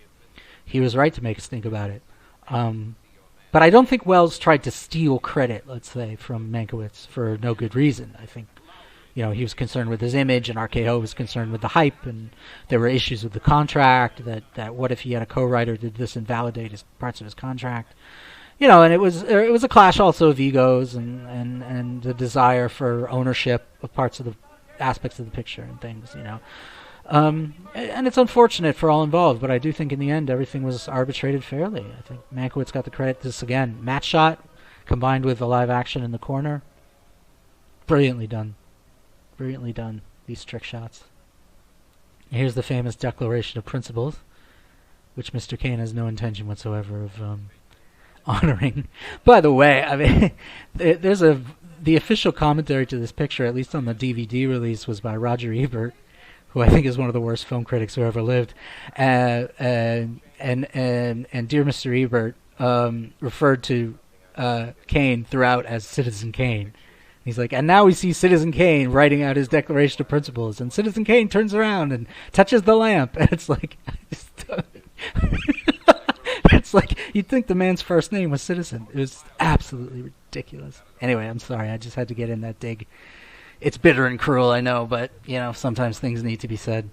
he was right to make us think about it. But I don't think Welles tried to steal credit, let's say, from Mankiewicz for no good reason. I think, you know, he was concerned with his image, and RKO was concerned with the hype, and there were issues with the contract, that what if he had a co-writer, did this invalidate his parts of his contract? You know, and it was a clash also of egos and the desire for ownership of parts of the aspects of the picture and things, you know. And it's unfortunate for all involved, but I do think in the end everything was arbitrated fairly. I think Mankiewicz got the credit. This, again, match shot combined with the live action in the corner. Brilliantly done. Brilliantly done, these trick shots. Here's the famous Declaration of Principles, which Mr. Kane has no intention whatsoever of honoring. By the way, I mean, there's the official commentary to this picture, at least on the DVD release, was by Roger Ebert, who I think is one of the worst film critics who ever lived. And dear Mr. Ebert referred to Kane throughout as Citizen Kane. He's like, and now we see Citizen Kane writing out his Declaration of Principles, and Citizen Kane turns around and touches the lamp, and it's like, it's like you'd think the man's first name was Citizen. It was absolutely ridiculous. Anyway, I'm sorry, I just had to get in that dig. It's bitter and cruel, I know, but you know, sometimes things need to be said.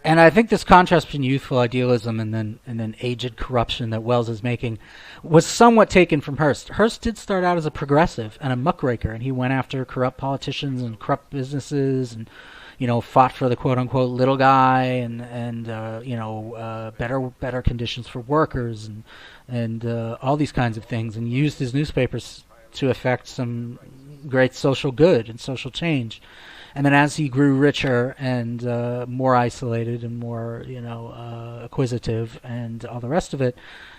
And I think this contrast between youthful idealism and then aged corruption that Welles is making was somewhat taken from Hearst. Hearst did start out as a progressive and a muckraker, and he went after corrupt politicians and corrupt businesses, and you know, fought for the quote unquote little guy and you know, better conditions for workers and all these kinds of things, and used his newspapers to effect some great social good and social change. And then as he grew richer and more isolated and more, you know, acquisitive and all the rest of it,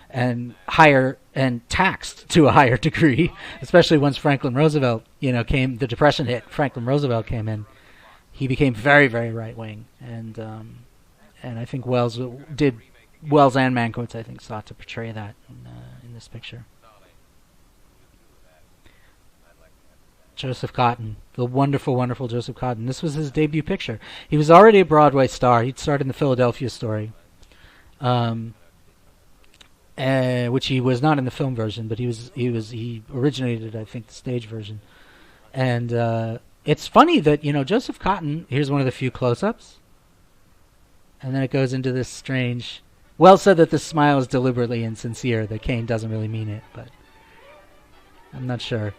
and higher and taxed to a higher degree, especially once Franklin Roosevelt, you know, the Depression hit, Franklin Roosevelt came in, he became very, very right-wing. And I think Welles and Mankiewicz, I think, sought to portray that in this picture. Joseph Cotten, the wonderful, wonderful Joseph Cotten. This was his debut picture. He was already a Broadway star. He'd starred in the Philadelphia Story, which he was not in the film version, but he originated, I think, the stage version. And it's funny that, you know, Joseph Cotten, here's one of the few close-ups, and then it goes into this strange... Wells said that the smile is deliberately insincere, that Kane doesn't really mean it, but I'm not sure.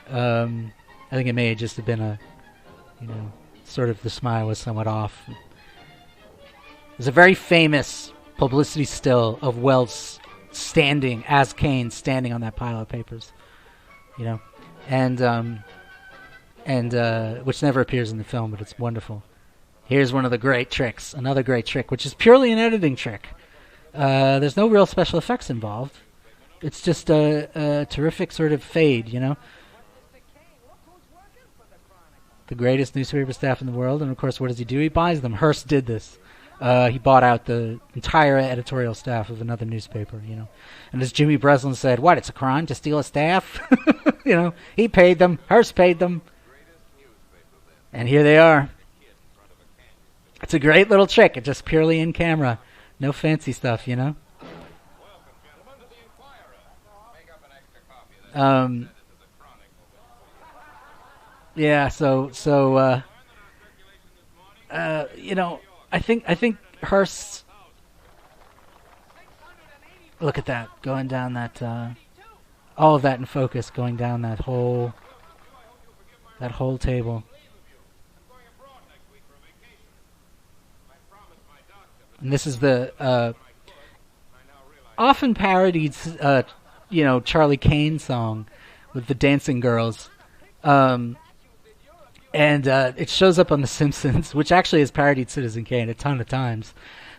I think it may just have been a, you know, sort of the smile was somewhat off. There's a very famous publicity still of Welles standing as Kane, standing on that pile of papers, you know, and which never appears in the film, but it's wonderful. Here's one of the great tricks, another great trick, which is purely an editing trick. There's no real special effects involved. It's just a terrific sort of fade, you know. The greatest newspaper staff in the world, and of course, what does he do? He buys them. Hearst did this. He bought out the entire editorial staff of another newspaper, you know. And as Jimmy Breslin said, what, it's a crime to steal a staff? You know, he paid them. Hearst paid them. And here they are. It's a great little trick. It's just purely in camera. No fancy stuff, you know. Yeah, so you know, I think Hearst. Look at that, going down that, all of that in focus, going down that whole table. And this is the often parodied, Charlie Kane song with the dancing girls. And it shows up on The Simpsons, which actually has parodied Citizen Kane a ton of times.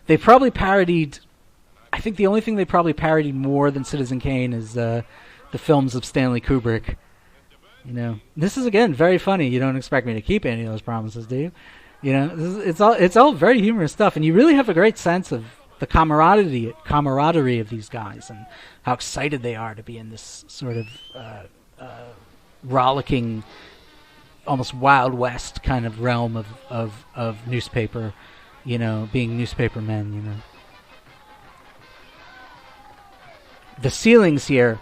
They probably parodied... I think the only thing they probably parodied more than Citizen Kane is the films of Stanley Kubrick. This is, again, very funny. You don't expect me to keep any of those promises, do you? It's all very humorous stuff, and you really have a great sense of the camaraderie of these guys and how excited they are to be in this sort of rollicking, almost Wild West kind of realm of newspaper, being newspaper men, The ceilings here.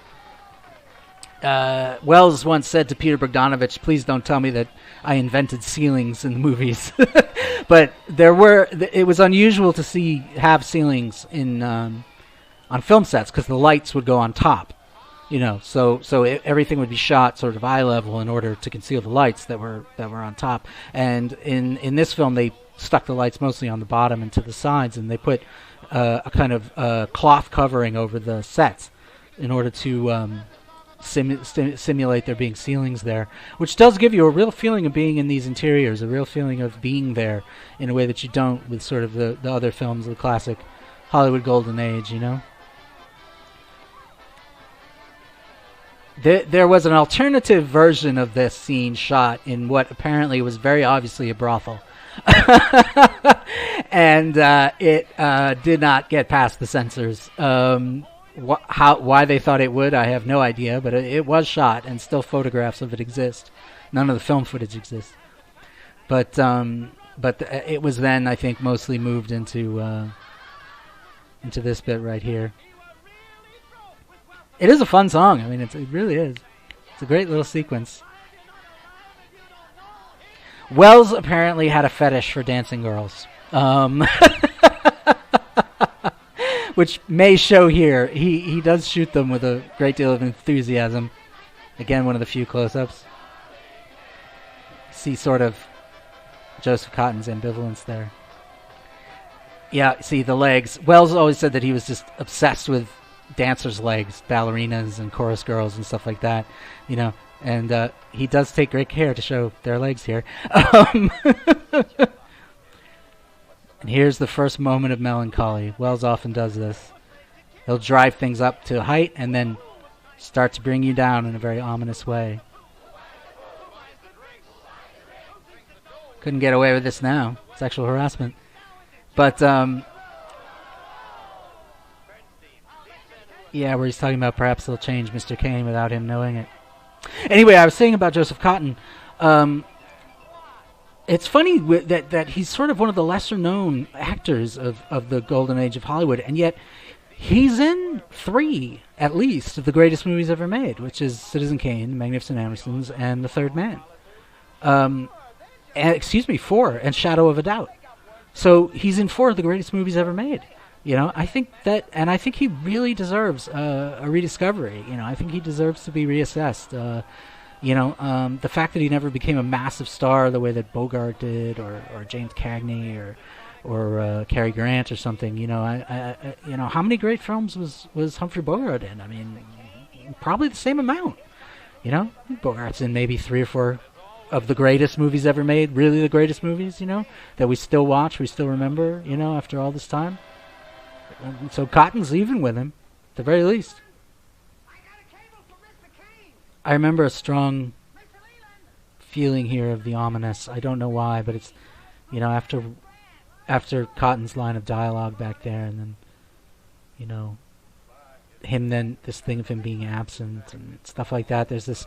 Wells once said to Peter Bogdanovich, "Please don't tell me that I invented ceilings in the movies." But it was unusual to have ceilings in on film sets because the lights would go on top, so everything would be shot sort of eye level in order to conceal the lights that were on top. And in this film, they stuck the lights mostly on the bottom and to the sides, and they put a kind of cloth covering over the sets in order to simulate there being ceilings there, which does give you a real feeling of being in these interiors, a real feeling of being there in a way that you don't with sort of the other films of the classic Hollywood Golden Age, There was an alternative version of this scene shot in what apparently was very obviously a brothel. And it did not get past the censors. Why they thought it would, I have no idea, but it was shot, and still photographs of it exist. None of the film footage exists. But it was then, I think, mostly moved into this bit right here. It is a fun song. I mean, it really is. It's a great little sequence. Wells apparently had a fetish for dancing girls, which may show here. He does shoot them with a great deal of enthusiasm. Again, one of the few close-ups. See sort of Joseph Cotton's ambivalence there. Yeah, see the legs. Wells always said that he was just obsessed with dancers' legs, ballerinas and chorus girls and stuff like that, and he does take great care to show their legs here. And here's the first moment of melancholy. Wells often does this. He'll drive things up to height and then start to bring you down in a very ominous way. Couldn't get away with this now. Sexual harassment. But, yeah, where he's talking about perhaps they'll change Mr. Kane without him knowing it. Anyway, I was saying about Joseph Cotton, it's funny that he's sort of one of the lesser-known actors of the golden age of Hollywood, and yet he's in 3, at least, of the greatest movies ever made, which is Citizen Kane, Magnificent Ambersons, and The Third Man. 4, and Shadow of a Doubt. So he's in 4 of the greatest movies ever made. I think he really deserves a rediscovery. I think he deserves to be reassessed. The fact that he never became a massive star the way that Bogart did, or James Cagney, or Cary Grant or something. How many great films was Humphrey Bogart in? I mean, probably the same amount. Bogart's in maybe 3 or 4 of the greatest movies ever made. Really, the greatest movies. That we still watch, we still remember. After all this time. So Cotton's even with him, at the very least. I remember a strong feeling here of the ominous. I don't know why, but it's, after Cotton's line of dialogue back there, and then, this thing of him being absent and stuff like that. There's this.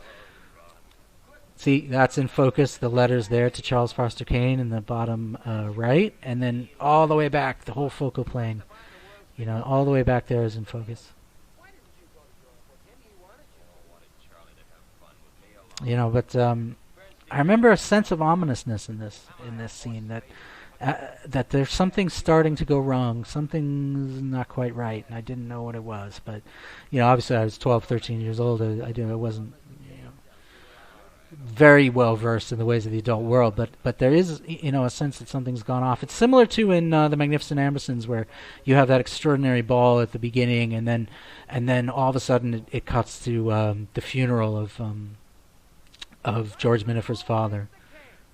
See, that's in focus. The letters there to Charles Foster Kane in the bottom right, and then all the way back, the whole focal plane. All the way back there is in focus. But I remember a sense of ominousness in this scene that there's something starting to go wrong. Something's not quite right, and I didn't know what it was. But obviously I was 12, 13 years old. I wasn't very well versed in the ways of the adult world, but there is, a sense that something's gone off. It's similar to in The Magnificent Ambersons, where you have that extraordinary ball at the beginning, and then all of a sudden it cuts to the funeral of George Minifer's father,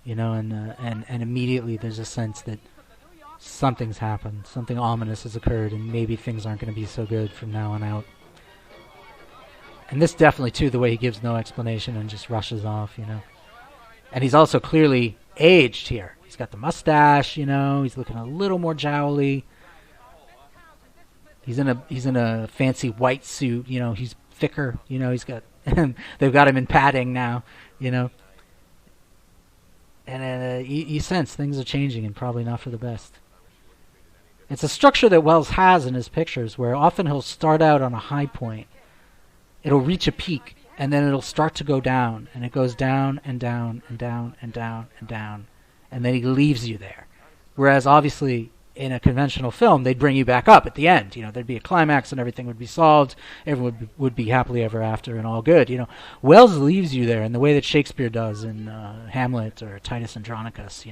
and immediately there's a sense that something's happened, something ominous has occurred, and maybe things aren't going to be so good from now on out. And this definitely, too, the way he gives no explanation and just rushes off, And he's also clearly aged here. He's got the mustache, he's looking a little more jowly. He's in a fancy white suit, he's thicker, he's got they've got him in padding now, And you sense things are changing and probably not for the best. It's a structure that Wells has in his pictures where often he'll start out on a high point. It'll reach a peak, and then it'll start to go down, and it goes down and down and down and down and down, and then he leaves you there. Whereas, obviously, in a conventional film, they'd bring you back up at the end. There'd be a climax, and everything would be solved. Everyone would be happily ever after and all good. Wells leaves you there in the way that Shakespeare does in Hamlet or Titus Andronicus.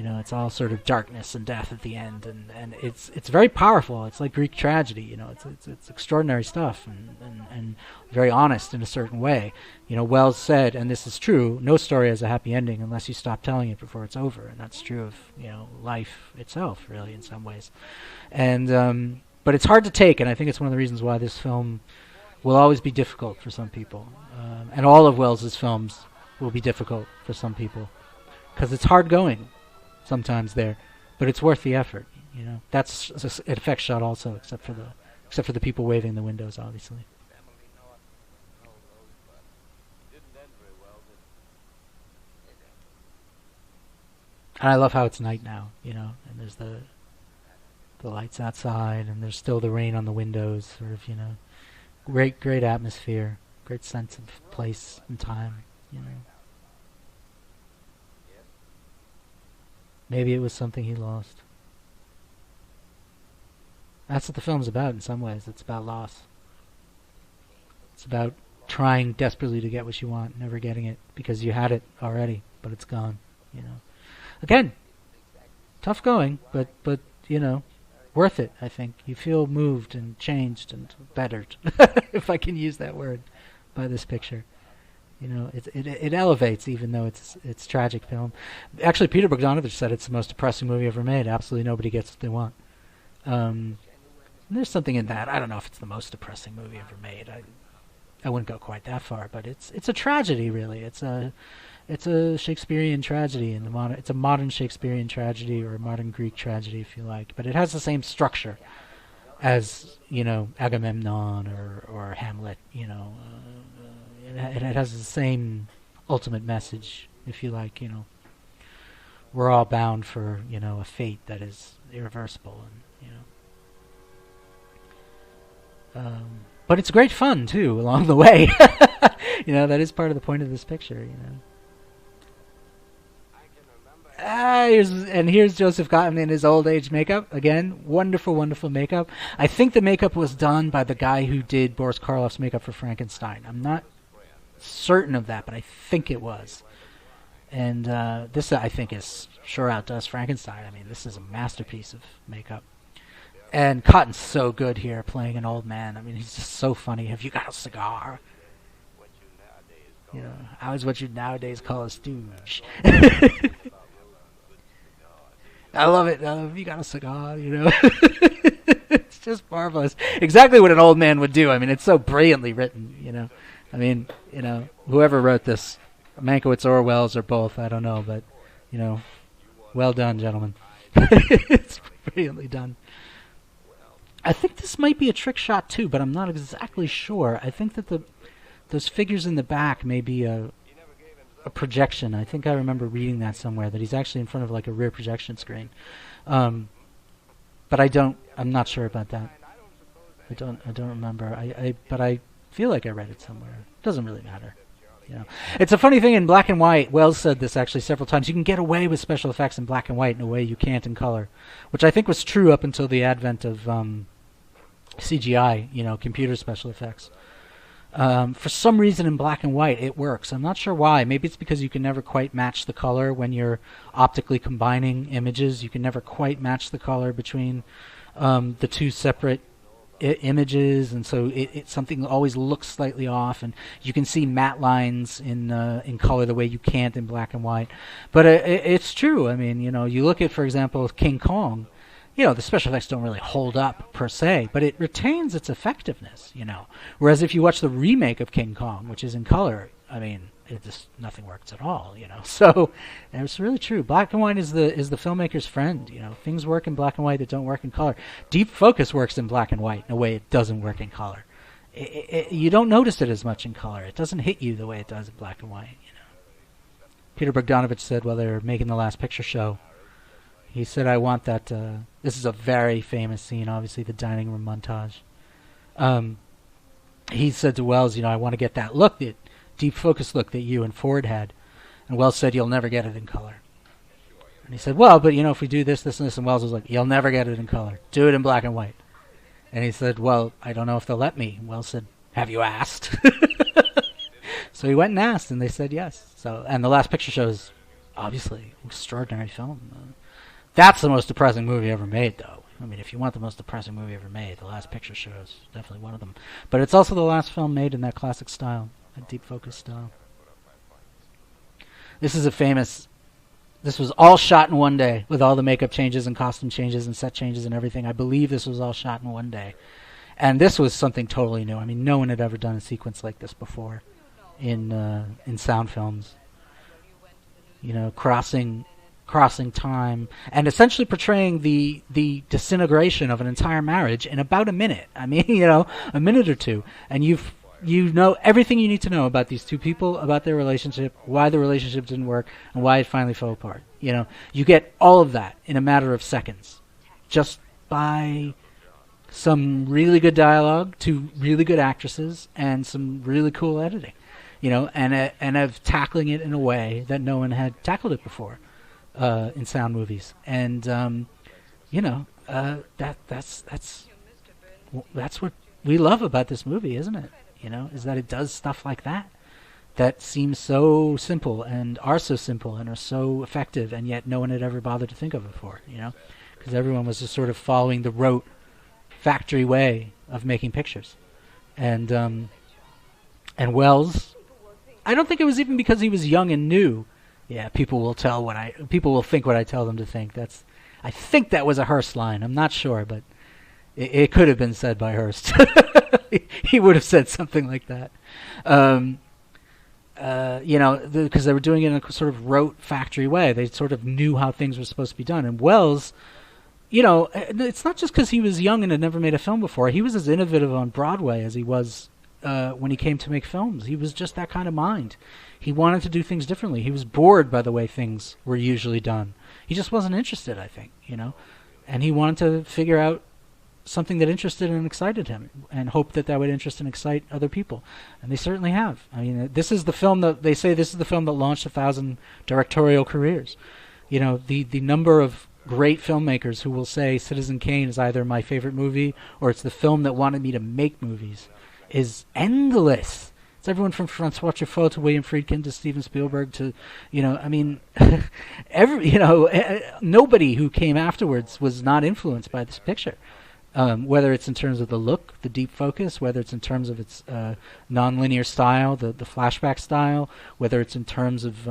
It's all sort of darkness and death at the end, and it's very powerful. It's like Greek tragedy, it's extraordinary stuff and very honest in a certain way. Wells said, and this is true, no story has a happy ending unless you stop telling it before it's over, and that's true of life itself, really, in some ways. And but it's hard to take, and I think it's one of the reasons why this film will always be difficult for some people, and all of Wells's films will be difficult for some people because it's hard going. Sometimes there, but it's worth the effort. That's an effect shot also, except for the people waving the windows, obviously. And I love how it's night now, and there's the lights outside, and there's still the rain on the windows. Sort of, great atmosphere, great sense of place and time. Maybe it was something he lost. That's what the film's about in some ways. It's about loss. It's about trying desperately to get what you want, never getting it, because you had it already, but it's gone, Again, tough going, but worth it, I think. You feel moved and changed and bettered, if I can use that word, by this picture. It elevates, even though it's tragic film. Actually, Peter Bogdanovich said it's the most depressing movie ever made. Absolutely nobody gets what they want. There's something in that. I don't know if it's the most depressing movie ever made. I wouldn't go quite that far, but it's a tragedy, really. It's a Shakespearean tragedy in the modern. It's a modern Shakespearean tragedy or a modern Greek tragedy, if you like. But it has the same structure as Agamemnon or Hamlet. It has the same ultimate message, if you like. We're all bound for a fate that is irreversible, and but it's great fun too along the way. That is part of the point of this picture. Here's Joseph Cotten in his old age makeup again. Wonderful, wonderful makeup. I think the makeup was done by the guy who did Boris Karloff's makeup for Frankenstein. I'm not certain of that, but I think it was. And this, I think, is sure outdoes Frankenstein. I mean, this is a masterpiece of makeup. And Cotton's so good here, playing an old man. I mean, he's just so funny. Have you got a cigar? I was what you nowadays call a stooge. I love it. Have you got a cigar? It's just marvelous. Exactly what an old man would do. I mean, it's so brilliantly written, I mean, whoever wrote this, Mankiewicz or Wells or both, I don't know, but, well done, gentlemen. It's brilliantly done. I think this might be a trick shot, too, but I'm not exactly sure. I think that those figures in the back may be a projection. I think I remember reading that somewhere, that he's actually in front of, like, a rear projection screen. But I'm not sure about that. I don't remember. But I feel like I read it somewhere. It doesn't really matter. It's a funny thing in black and white. Wells said this actually several times. You can get away with special effects in black and white in a way you can't in color, which I think was true up until the advent of CGI, computer special effects. For some reason in black and white it works. I'm not sure why. Maybe it's because you can never quite match the color when you're optically combining images. You can never quite match the color between the two separate images, and so something always looks slightly off, and you can see matte lines in color the way you can't in black and white. But it's true. I mean, you look at, for example, King Kong. The special effects don't really hold up per se, but it retains its effectiveness. Whereas if you watch the remake of King Kong, which is in color, I mean, it just nothing works at all. So it's really true. Black and white is the filmmaker's friend. Things work in black and white that don't work in color. Deep focus works in black and white in a way it doesn't work in color. You don't notice it as much in color. It doesn't hit you the way it does in black and white. Peter Bogdanovich said while they were making the Last Picture show, he said, "I want that." This is a very famous scene, obviously the dining room montage. He said to Wells, "I want to get that look, that deep focus look that you and Ford had." And Wells said, "You'll never get it in color." And he said, "Well, but if we do this, this, and this," and Wells was like, "You'll never get it in color. Do it in black and white." And he said, "Well, I don't know if they'll let me." And Wells said, "Have you asked?" So he went and asked, and they said yes. And the Last Picture Show is obviously an extraordinary film. That's the most depressing movie ever made, though. I mean, if you want the most depressing movie ever made, The Last Picture Show is definitely one of them. But it's also the last film made in that classic style, that deep focus style. This was all shot in one day, with all the makeup changes and costume changes and set changes and everything. I believe this was all shot in one day. And this was something totally new. I mean, no one had ever done a sequence like this before in sound films. Crossing time and essentially portraying the disintegration of an entire marriage in about a minute. I mean, a minute or two, and you know everything you need to know about these two people, about their relationship, why the relationship didn't work, and why it finally fell apart. You get all of that in a matter of seconds, just by some really good dialogue, two really good actresses, and some really cool editing. And of tackling it in a way that no one had tackled it before. In sound movies, and that's what we love about this movie, isn't it? Is that it does stuff like that seems so simple and are so simple and are so effective, and yet no one had ever bothered to think of it before. Because everyone was just sort of following the rote factory way of making pictures, and Wells, I don't think it was even because he was young and new. Yeah, people will think what I tell them to think. I think that was a Hearst line. I'm not sure, but it could have been said by Hearst. He would have said something like that. Because they were doing it in a sort of rote factory way. They sort of knew how things were supposed to be done. And Wells, it's not just because he was young and had never made a film before. He was as innovative on Broadway as he was when he came to make films. He was just that kind of mind. He wanted to do things differently. He was bored by the way things were usually done. He just wasn't interested, I think, and he wanted to figure out something that interested and excited him, and hoped that would interest and excite other people. And they certainly have. I mean, this is the film that they say this is the film that launched 1,000 directorial careers. The number of great filmmakers who will say Citizen Kane is either my favorite movie or it's the film that wanted me to make movies is endless. It's everyone from Francois Truffaut to William Friedkin to Steven Spielberg to, nobody who came afterwards was not influenced by this picture. Whether it's in terms of the look, the deep focus, whether it's in terms of its non-linear style, the flashback style, whether it's in terms of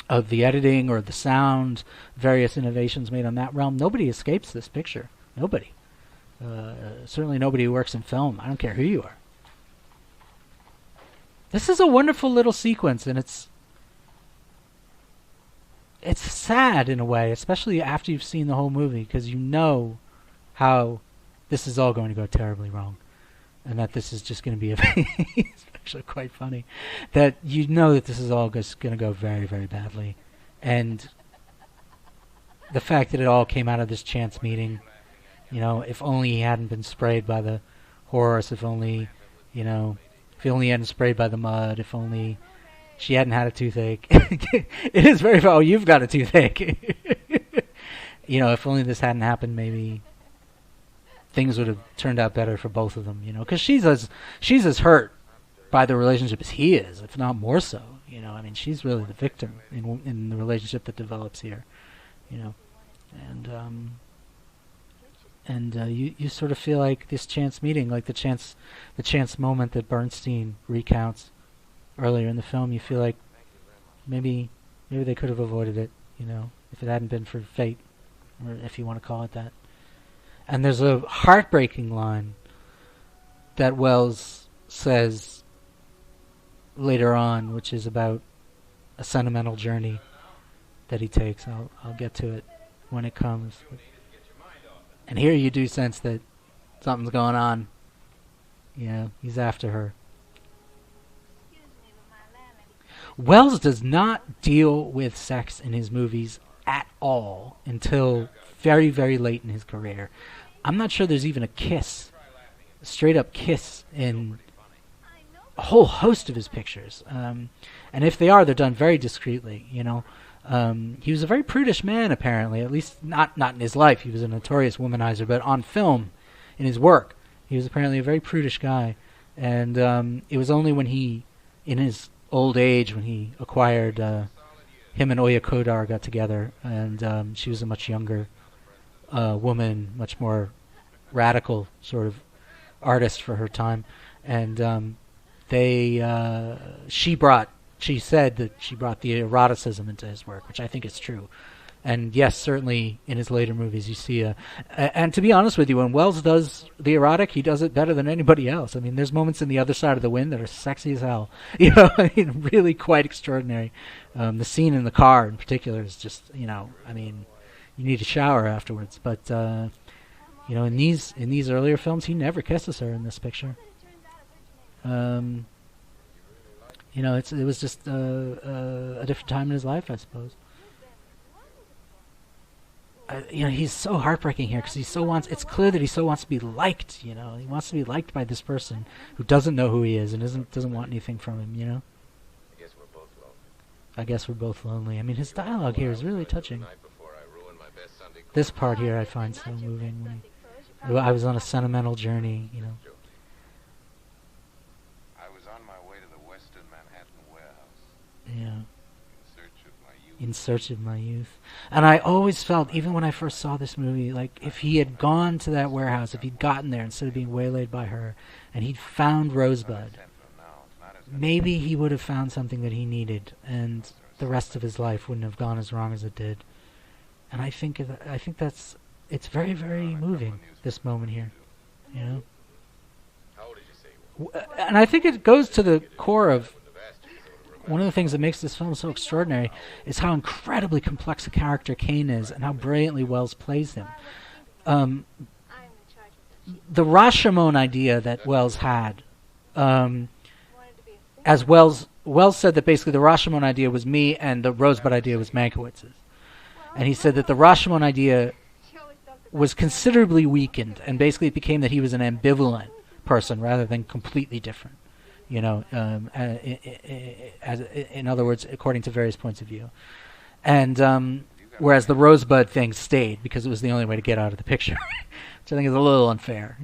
the editing or the sound, various innovations made on that realm. Nobody escapes this picture. Nobody. Certainly nobody who works in film. I don't care who you are. This is a wonderful little sequence, and it's sad in a way, especially after you've seen the whole movie, because you know how this is all going to go terribly wrong, and that this is just going to be it's actually quite funny, that you know that this is all just going to go very, very badly, and the fact that it all came out of this chance meeting, if only he hadn't been sprayed by the horse, if only he hadn't sprayed by the mud, if only she hadn't had a toothache. It is very, oh, you've got a toothache. If only this hadn't happened, maybe things would have turned out better for both of them, because she's as hurt by the relationship as he is, if not more so. I mean, she's really the victim in the relationship that develops here, and you sort of feel like this chance meeting, like the chance moment that Bernstein recounts earlier in the film. You feel like maybe they could have avoided it, if it hadn't been for fate, or if you want to call it that. And there's a heartbreaking line that Wells says later on, which is about a sentimental journey that he takes. I'll get to it when it comes. And here you do sense that something's going on. He's after her. Wells does not deal with sex in his movies at all until very, very late in his career. I'm not sure there's even a straight up kiss in a whole host of his pictures. And if they are, they're done very discreetly, He was a very prudish man, apparently, at least not in his life. He was a notorious womanizer, but on film, in his work, he was apparently a very prudish guy. And it was only when he, in his old age, when he acquired, him and Oya Kodar got together, and she was a much younger woman, much more radical sort of artist for her time, and she said that she brought the eroticism into his work, which I think is true. And yes, certainly in his later movies you see and to be honest with you, when Wells does the erotic, he does it better than anybody else. I mean, there's moments in The Other Side of the Wind that are sexy as hell. I mean, really quite extraordinary. The scene in the car in particular is just, I mean, you need a shower afterwards. But in these earlier films, he never kisses her in this picture. It was just a different time in his life, I suppose. He's so heartbreaking here because it's clear that he so wants to be liked, he wants to be liked by this person who doesn't know who he is and doesn't want anything from him, I guess we're both lonely. I mean, his dialogue here is really touching. This part here I find so moving. I was on a sentimental journey, I was on my way to the Western Manhattan warehouse. Yeah. In search of my youth. And I always felt, even when I first saw this movie, like if he had gone to that warehouse, if he'd gotten there instead of being waylaid by her, and he'd found Rosebud, maybe he would have found something that he needed, and the rest of his life wouldn't have gone as wrong as it did. And I think it's very, very moving, this moment here, How old did you say? And I think it goes to the core of one of the things that makes this film so extraordinary is how incredibly complex a character Kane is and how brilliantly Wells plays him. The Rashomon idea that Wells had, as Wells said that basically the Rashomon idea was me and the Rosebud idea was Mankiewicz's. And he said that the Rashomon idea was considerably weakened, and basically it became that he was an ambivalent person rather than completely different. In other words, according to various points of view. And whereas the Rosebud thing stayed because it was the only way to get out of the picture, which I think is a little unfair,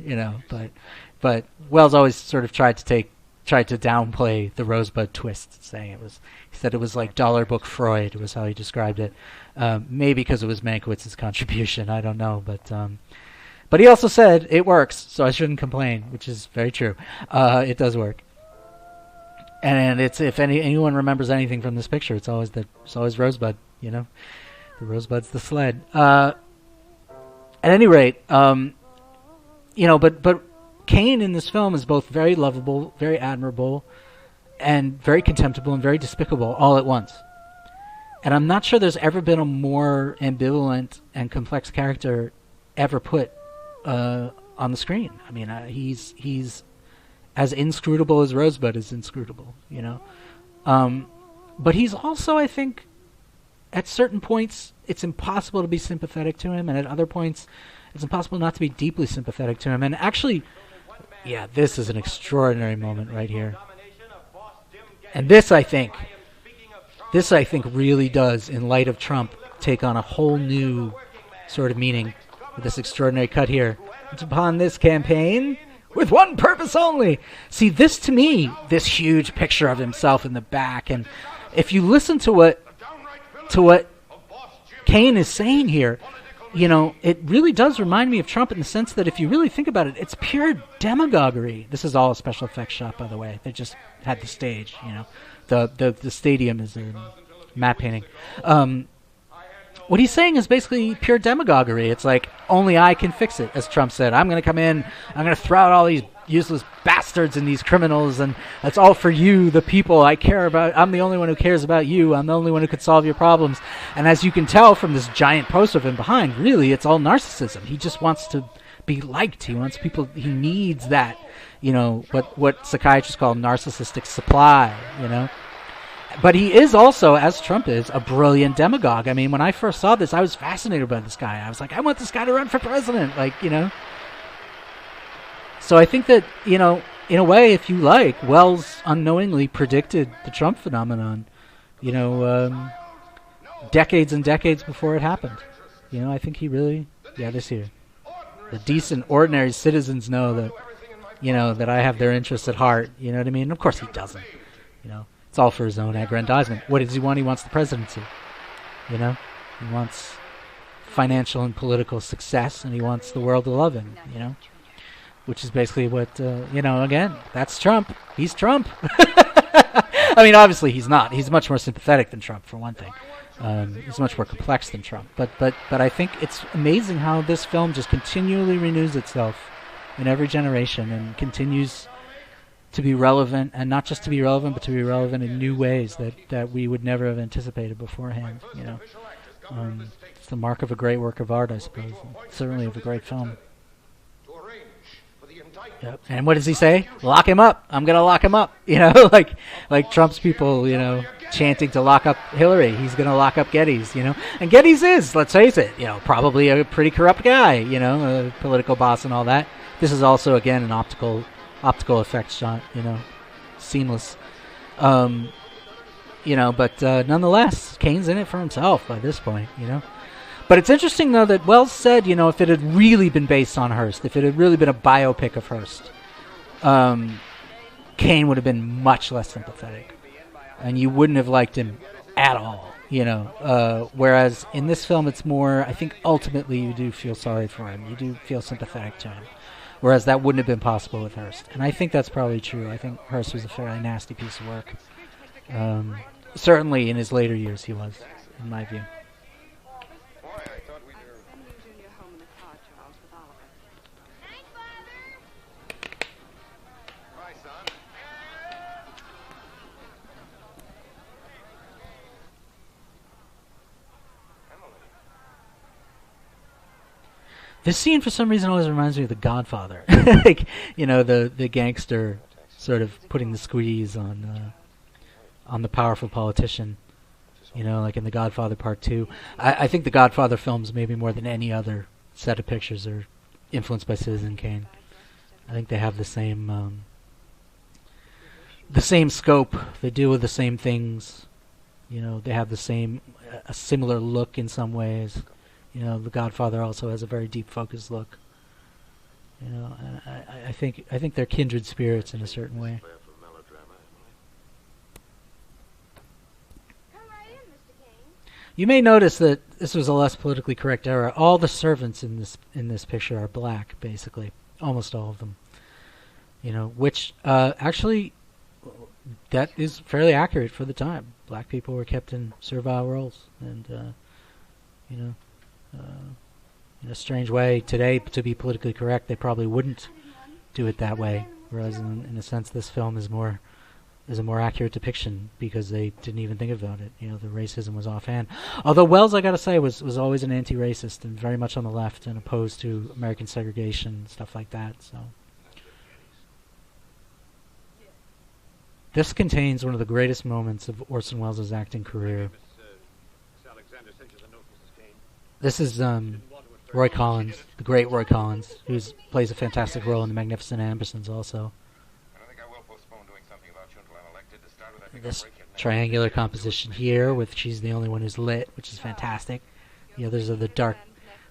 But Wells always sort of tried to downplay the Rosebud twist, saying he said it was like dollar book Freud was how he described it. Maybe because it was Mankiewicz's contribution, I don't know, but he also said it works, so I shouldn't complain, which is very true. It does work. And it's, if anyone remembers anything from this picture, it's always Rosebud. The Rosebud's the sled. At any rate, but Kane in this film is both very lovable, very admirable, and very contemptible and very despicable all at once. And I'm not sure there's ever been a more ambivalent and complex character ever put on the screen. I mean, he's as inscrutable as Rosebud is inscrutable, But he's also, I think, at certain points, it's impossible to be sympathetic to him, and at other points, it's impossible not to be deeply sympathetic to him. And actually, yeah, this is an extraordinary moment right here. And this, I think really does, in light of Trump, take on a whole new sort of meaning with this extraordinary cut here. upon this campaign with one purpose only. See, this to me, this huge picture of himself in the back, and if you listen to what Kane is saying here, you know, it really does remind me of Trump in the sense that if you really think about it, it's pure demagoguery. This is all a special effects shot, by the way. They just had the stage, you know. The stadium is a matte painting. What he's saying is basically pure demagoguery. It's like, only I can fix it, as Trump said. I'm going to come in, I'm going to throw out all these useless bastards and these criminals, and that's all for you, the people I care about. I'm the only one who cares about you. I'm the only one who could solve your problems. And as you can tell from this giant poster of him behind, really, it's all narcissism. He just wants to be liked. He wants people, he needs that, you know, what psychiatrists call narcissistic supply, you know. But he is also, as Trump is, a brilliant demagogue. I mean, when I first saw this, I was fascinated by this guy. I was like, I want this guy to run for president, like, you know. So I think that, you know, in a way, if you like, Wells unknowingly predicted the Trump phenomenon, you know, decades and decades before it happened. You know, I think he really, this here. The decent, ordinary citizens know that, you know, that I have their interests at heart. You know what I mean? Of course he doesn't, you know. It's all for his own aggrandizement. What does he want? He wants the presidency. You know? He wants financial and political success, and he wants the world to love him, you know? Which is basically what, you know, again, that's Trump. He's Trump. I mean, obviously he's not. He's much more sympathetic than Trump, for one thing. He's much more complex than Trump. But I think it's amazing how this film just continually renews itself in every generation and continues to be relevant, and not just to be relevant, but to be relevant in new ways that we would never have anticipated beforehand. You know, it's the mark of a great work of art, I suppose. Certainly of a great film. Yep. And what does he say? Lock him up. I'm gonna lock him up. You know, like Trump's people, you know, chanting to lock up Hillary. He's gonna lock up Geddes. You know, and Geddes is, let's face it, you know, probably a pretty corrupt guy. You know, a political boss and all that. This is also again an optical effects shot, you know, seamless. You know, but nonetheless, Kane's in it for himself by this point, you know. But it's interesting, though, that Wells said, you know, if it had really been based on Hearst, if it had really been a biopic of Hearst, Kane would have been much less sympathetic. And you wouldn't have liked him at all, you know. Whereas in this film, it's more, I think ultimately you do feel sorry for him. You do feel sympathetic to him. Whereas that wouldn't have been possible with Hearst. And I think that's probably true. I think Hearst was a fairly nasty piece of work. Certainly in his later years he was, in my view. This scene, for some reason, always reminds me of The Godfather. Like, you know, the gangster sort of putting the squeeze on the powerful politician. You know, like in The Godfather Part 2. I think the Godfather films, maybe more than any other set of pictures, are influenced by Citizen Kane. I think they have the same scope. They deal with the same things. You know, they have a similar look in some ways. You know, The Godfather also has a very deep focused look. You know, and I think they're kindred spirits in a certain way. You may notice that this was a less politically correct era. All the servants in this picture are black, basically, almost all of them. You know, which actually that is fairly accurate for the time. Black people were kept in servile roles, and you know. In a strange way, today, to be politically correct, they probably wouldn't do it that way. Whereas, in a sense, this film is a more accurate depiction because they didn't even think about it. You know, the racism was offhand. Although Wells, I gotta say, was always an anti-racist and very much on the left and opposed to American segregation, stuff like that. So, this contains one of the greatest moments of Orson Welles' acting career. This is Roy Collins, the great Roy Collins, who plays a fantastic role in The Magnificent Ambersons also. This triangular composition here with She's the Only One Who's Lit, which is fantastic. The others are the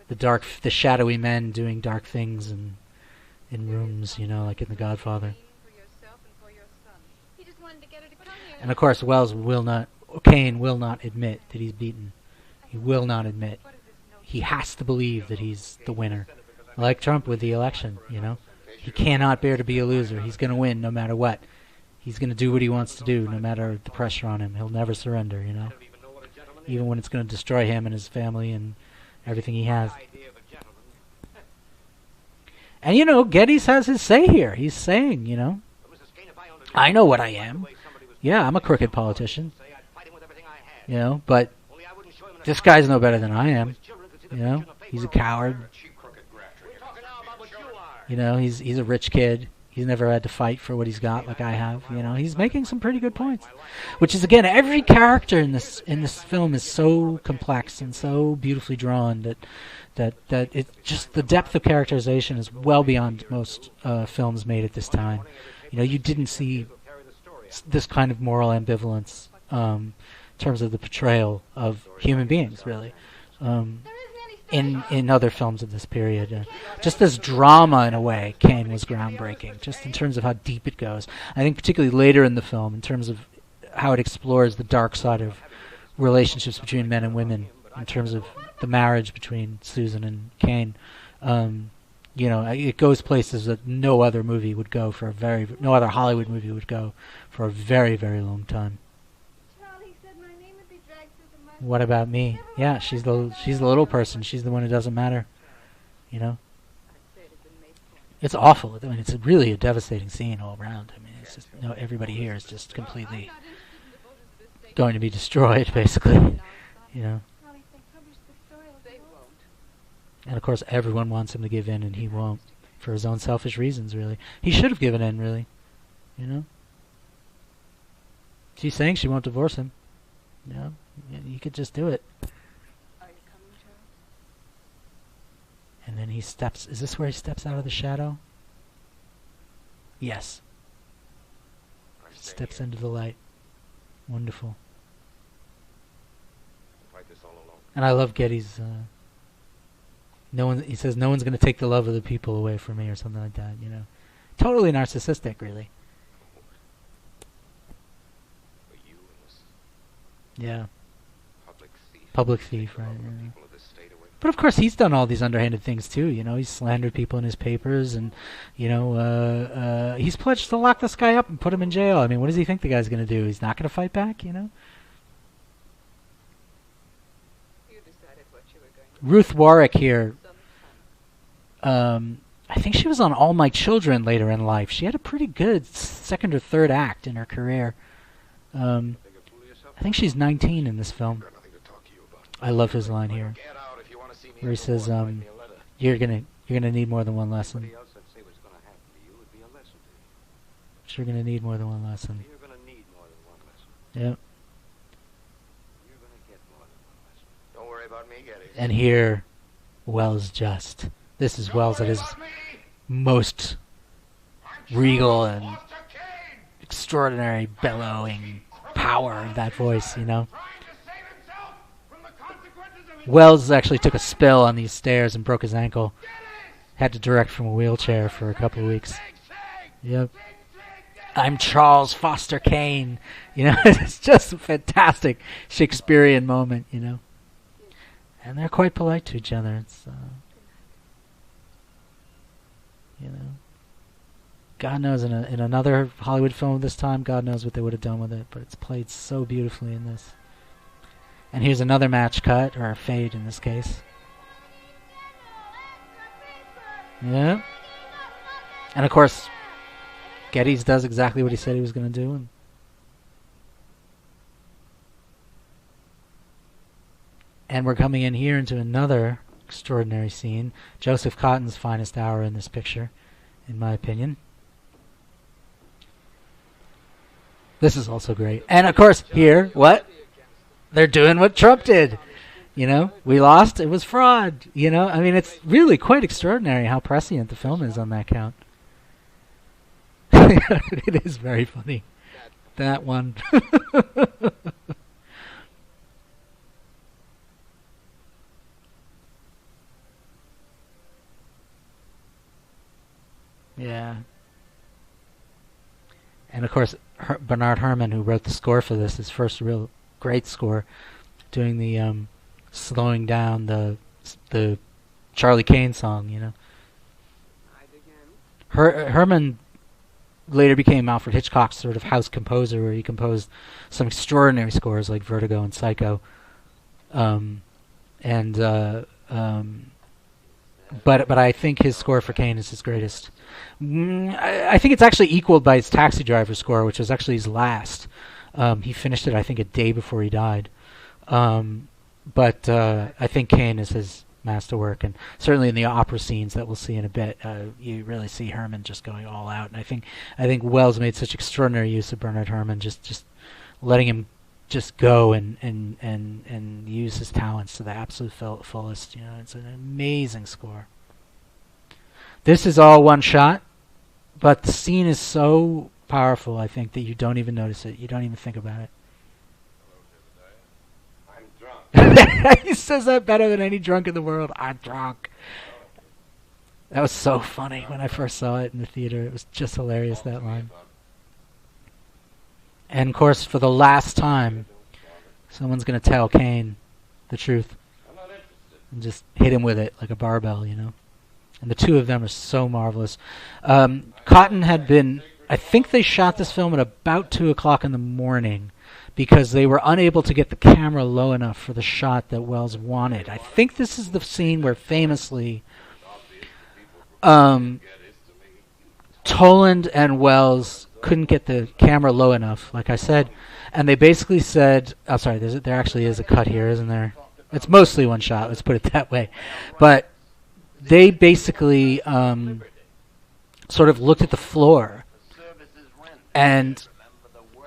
the shadowy men doing dark things in rooms, you know, like in The Godfather. And of course, Kane will not admit that he's beaten. He will not admit. He has to believe that he's the winner. Like Trump with the election, you know. He cannot bear to be a loser. He's going to win no matter what. He's going to do what he wants to do no matter the pressure on him. He'll never surrender, you know. Even when it's going to destroy him and his family and everything he has. And, you know, Geddes has his say here. He's saying, you know, I know what I am. Yeah, I'm a crooked politician. You know, but this guy's no better than I am. You know, he's a coward. You know, he's a rich kid. He's never had to fight for what he's got like I have. You know, he's making some pretty good points. Which is, again, every character in this film is so complex and so beautifully drawn that it just, the depth of characterization is well beyond most films made at this time. You know, you didn't see this kind of moral ambivalence in terms of the portrayal of human beings, really. In other films of this period. Just this drama, in a way, Kane was groundbreaking, just in terms of how deep it goes. I think particularly later in the film, in terms of how it explores the dark side of relationships between men and women, in terms of the marriage between Susan and Kane. You know, it goes places that no other movie would go no other Hollywood movie would go for a very, very long time. What about me? Yeah, she's the little person. She's the one who doesn't matter. You know? It's awful. I mean, it's really a devastating scene all around. I mean, it's just, you know, everybody here is just completely going to be destroyed, basically. You know? And of course, everyone wants him to give in, and he won't, for his own selfish reasons, really. He should have given in, really. You know? She's saying she won't divorce him. You know? You could just do it. And then he steps... Is this where he steps out of the shadow? Yes. Steps into the light. Wonderful. And I love Geddes... he says, no one's going to take the love of the people away from me, or something like that, you know. Totally narcissistic, really. Yeah. Public thief, right. Yeah. But of course, he's done all these underhanded things, too, you know. He's slandered people in his papers, and, you know, he's pledged to lock this guy up and put him in jail. I mean, what does he think the guy's going to do? He's not going to fight back, you know? Ruth Warwick here, I think she was on All My Children later in life. She had a pretty good second or third act in her career. I think she's 19 in this film. I love his line here, where he says, "You're gonna need more than one lesson. You're gonna need more than one lesson." Yep. Don't worry about me, Geddes. And here, Wells this is Wells at his most regal and extraordinary bellowing power of that voice, you know. Wells actually took a spill on these stairs and broke his ankle. Had to direct from a wheelchair for a couple of weeks. Yep. I'm Charles Foster Kane. You know, it's just a fantastic Shakespearean moment, you know. And they're quite polite to each other. It's, you know, God knows in another Hollywood film of this time, God knows what they would have done with it. But it's played so beautifully in this. And here's another match cut, or a fade in this case. Yeah. And of course, Geddes does exactly what he said he was going to do. And we're coming in here into another extraordinary scene. Joseph Cotton's finest hour in this picture, in my opinion. This is also great. And of course, here, what? They're doing what Trump did. You know, we lost, it was fraud. You know, I mean, it's really quite extraordinary how prescient the film is on that count. It is very funny. That one. Yeah. And of course, Bernard Herrmann, who wrote the score for this, his first real great score, doing the slowing down the Charlie Kane song, you know. Herrmann later became Alfred Hitchcock's sort of house composer, where he composed some extraordinary scores like Vertigo and Psycho. And but I think his score for Kane is his greatest. I think it's actually equaled by his Taxi Driver score, which was actually his last. He finished it, I think, a day before he died. But I think Kane is his masterwork, and certainly in the opera scenes that we'll see in a bit, you really see Herrmann just going all out. And I think Wells made such extraordinary use of Bernard Herrmann, just letting him just go and use his talents to the absolute fullest. You know, it's an amazing score. This is all one shot, but the scene is so powerful, I think, that you don't even notice it. You don't even think about it. I'm drunk. He says that better than any drunk in the world. I'm drunk. That was so funny when I first saw it in the theater. It was just hilarious, that line. And of course, for the last time, someone's going to tell Kane the truth and just hit him with it like a barbell, you know. And the two of them are so marvelous. Cotton had been, I think they shot this film at about 2 o'clock in the morning because they were unable to get the camera low enough for the shot that Wells wanted. I think this is the scene where famously Toland and Wells couldn't get the camera low enough, like I said, and they basically said, oh sorry, there actually is a cut here, isn't there? It's mostly one shot, let's put it that way. But they basically sort of looked at the floor, and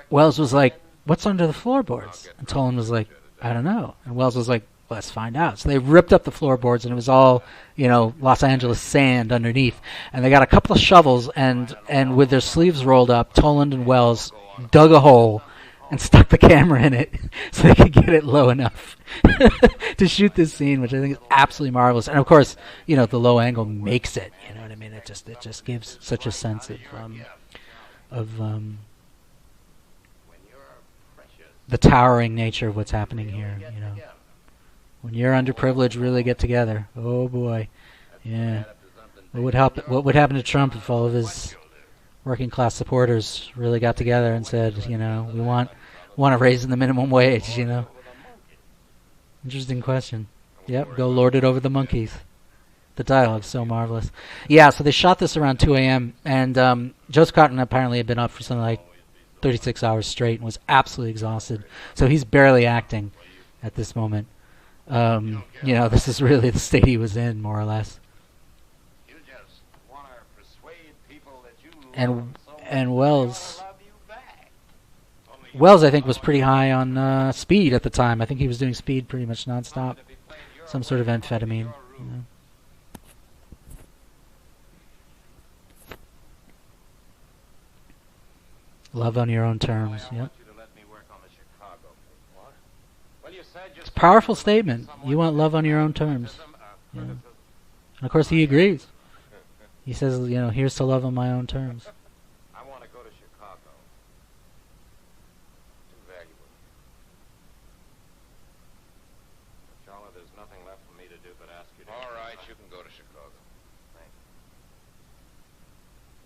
Wells was like, what's under the floorboards? And Toland was like, I don't know. And Wells was like, let's find out. So they ripped up the floorboards, and it was all, you know, Los Angeles sand underneath. And they got a couple of shovels, and with their sleeves rolled up, Toland and Wells dug a hole and stuck the camera in it so they could get it low enough to shoot this scene, which I think is absolutely marvelous. And of course, you know, the low angle makes it. You know what I mean? It just gives such a sense of the towering nature of what's happening here. You know. When your underprivileged really get together, oh boy, yeah. What would happen to Trump if all of his working class supporters really got together and said, you know, we want to raise the minimum wage, you know? Interesting question. Yep, go lord it over the monkeys. The dialogue's so marvelous. Yeah, so they shot this around 2 a.m. and Joseph Cotton apparently had been up for something like 36 hours straight and was absolutely exhausted. So he's barely acting at this moment. You know, this is really the state he was in, more or less. You just want to persuade people that you And Wells, I think, was pretty high on speed at the time. I think he was doing speed pretty much nonstop, some sort of amphetamine. You know. Love on your own terms. Yep. It's a powerful statement. You want love on your own terms. Yeah. And of course he agrees. He says, you know, here's to love on my own terms. I want to go to Chicago. Too valuable. Charlotte, there's nothing left for me to do but ask you to... All right, you can go to Chicago. Thank you.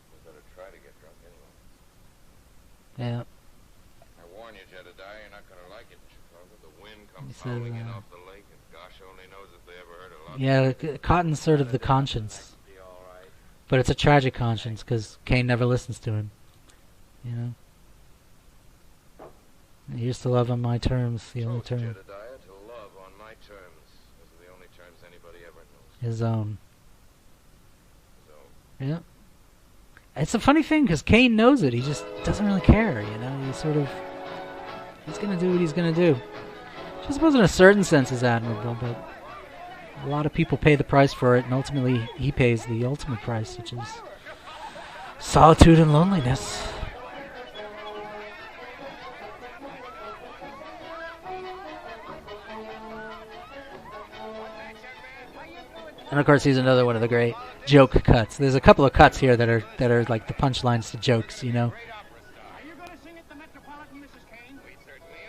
We better try to get drunk anyway. Yeah. I warn you, Jedediah, you're not going to like it in Chicago. The wind comes He says, howling in off the lake, and gosh only knows if they ever heard a lot. Yeah, Cotton's sort of the conscience. But it's a tragic conscience, because Kane never listens to him. You know? Here's to love on my terms, the only term. Jedediah, to love on my terms. Those are the only terms anybody ever knows. His own. So, Yeah. It's a funny thing, because Kane knows it. He just doesn't really care, you know? He's sort of... He's going to do what he's going to do. Which I suppose in a certain sense is admirable, but... A lot of people pay the price for it, and ultimately he pays the ultimate price, which is solitude and loneliness. And of course, he's another one of the great joke cuts. There's a couple of cuts here that are like the punchlines to jokes, you know. Are you going to sing at the Metropolitan, Mrs. Kane? We certainly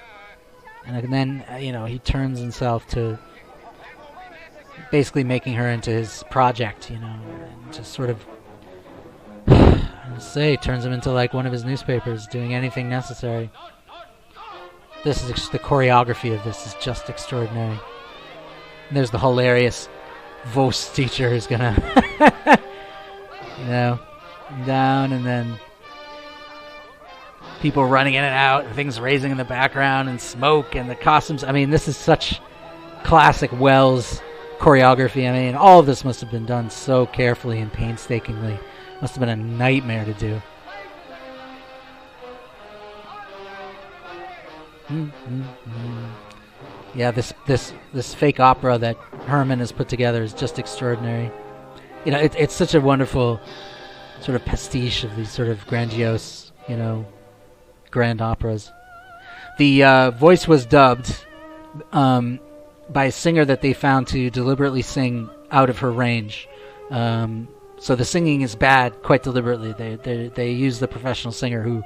are. And then, he turns himself to basically making her into his project, and just sort of, turns him into like one of his newspapers, doing anything necessary. This is the choreography of this is just extraordinary. And there's the hilarious voice teacher who's gonna, down, and then people running in and out, and things raising in the background, and smoke, and the costumes. I mean, this is such classic Wells choreography. I mean, all of this must have been done so carefully and painstakingly. Must have been a nightmare to do. Yeah, this fake opera that Herman has put together is just extraordinary. It's such a wonderful sort of pastiche of these sort of grandiose, grand operas. The voice was dubbed by a singer that they found to deliberately sing out of her range. So the singing is bad quite deliberately. They use the professional singer who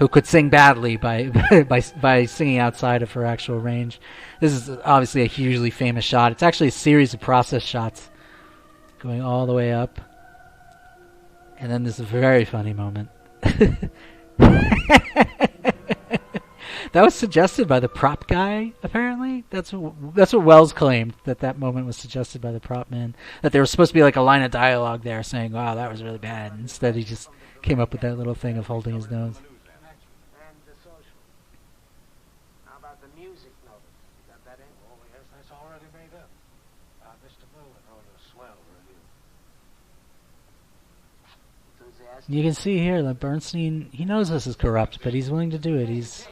could sing badly by by singing outside of her actual range. This is obviously a hugely famous shot. It's actually a series of process shots going all the way up. And then this very funny moment. That was suggested by the prop guy, apparently. That's what Wells claimed, that moment was suggested by the prop man. That there was supposed to be like a line of dialogue there saying, wow, that was really bad. And instead he just came up with that little thing of holding his nose. And the social. How about the music notice? You got that in? Oh, yes, that's already made up. Mr. Miller wrote a swell review. Enthusiastic? You can see here that Bernstein, he knows this is corrupt, but he's willing to do it. He's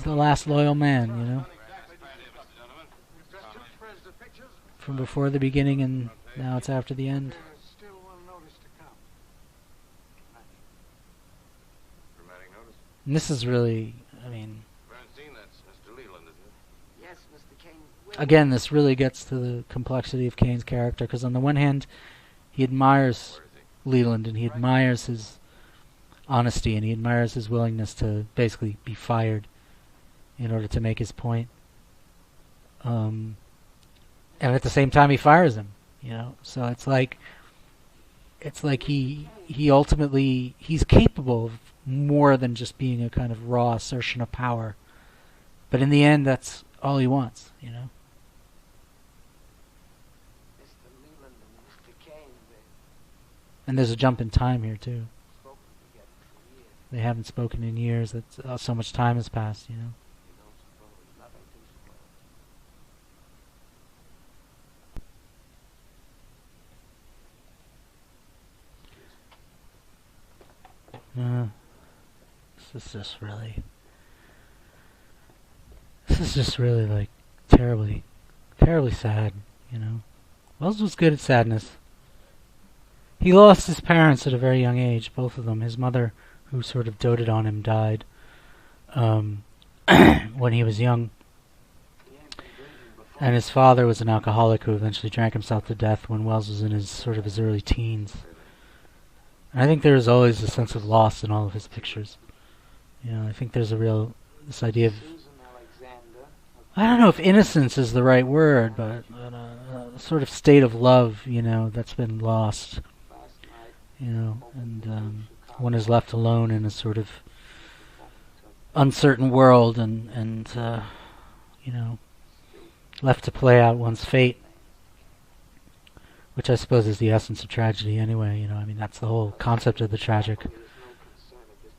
the last loyal man, From before the beginning, and now it's after the end. There's still one notice to come. Dramatic notice. And this is really, Bernstein, that's Mr. Leland, isn't it? Yes, Mr. Kane. again, this really gets to the complexity of Kane's character, because on the one hand, he admires Leland, and he admires his honesty, and he admires his willingness to basically be fired in order to make his point. And at the same time, he fires him. So it's like he ultimately, he's capable of more than just being a kind of raw assertion of power. But in the end, that's all he wants. Mr. Leland and Mr. Kane, And there's a jump in time here too. they've spoken together for years. They haven't spoken in years. That's so much time has passed. You don't suppose nothing too This is just really like terribly sad. Wells was good at sadness. He lost his parents at a very young age, both of them. His mother, who sort of doted on him, died when he was young. And his father was an alcoholic who eventually drank himself to death when Wells was in his early teens. And I think there is always a sense of loss in all of his pictures. I think there's this idea of, Susan Alexander. I don't know if innocence is the right word, but a sort of state of love, that's been lost. Last night. And one is left alone in a sort of uncertain world, and left to play out one's fate, which I suppose is the essence of tragedy anyway. That's the whole concept of the tragic. There is no concern at this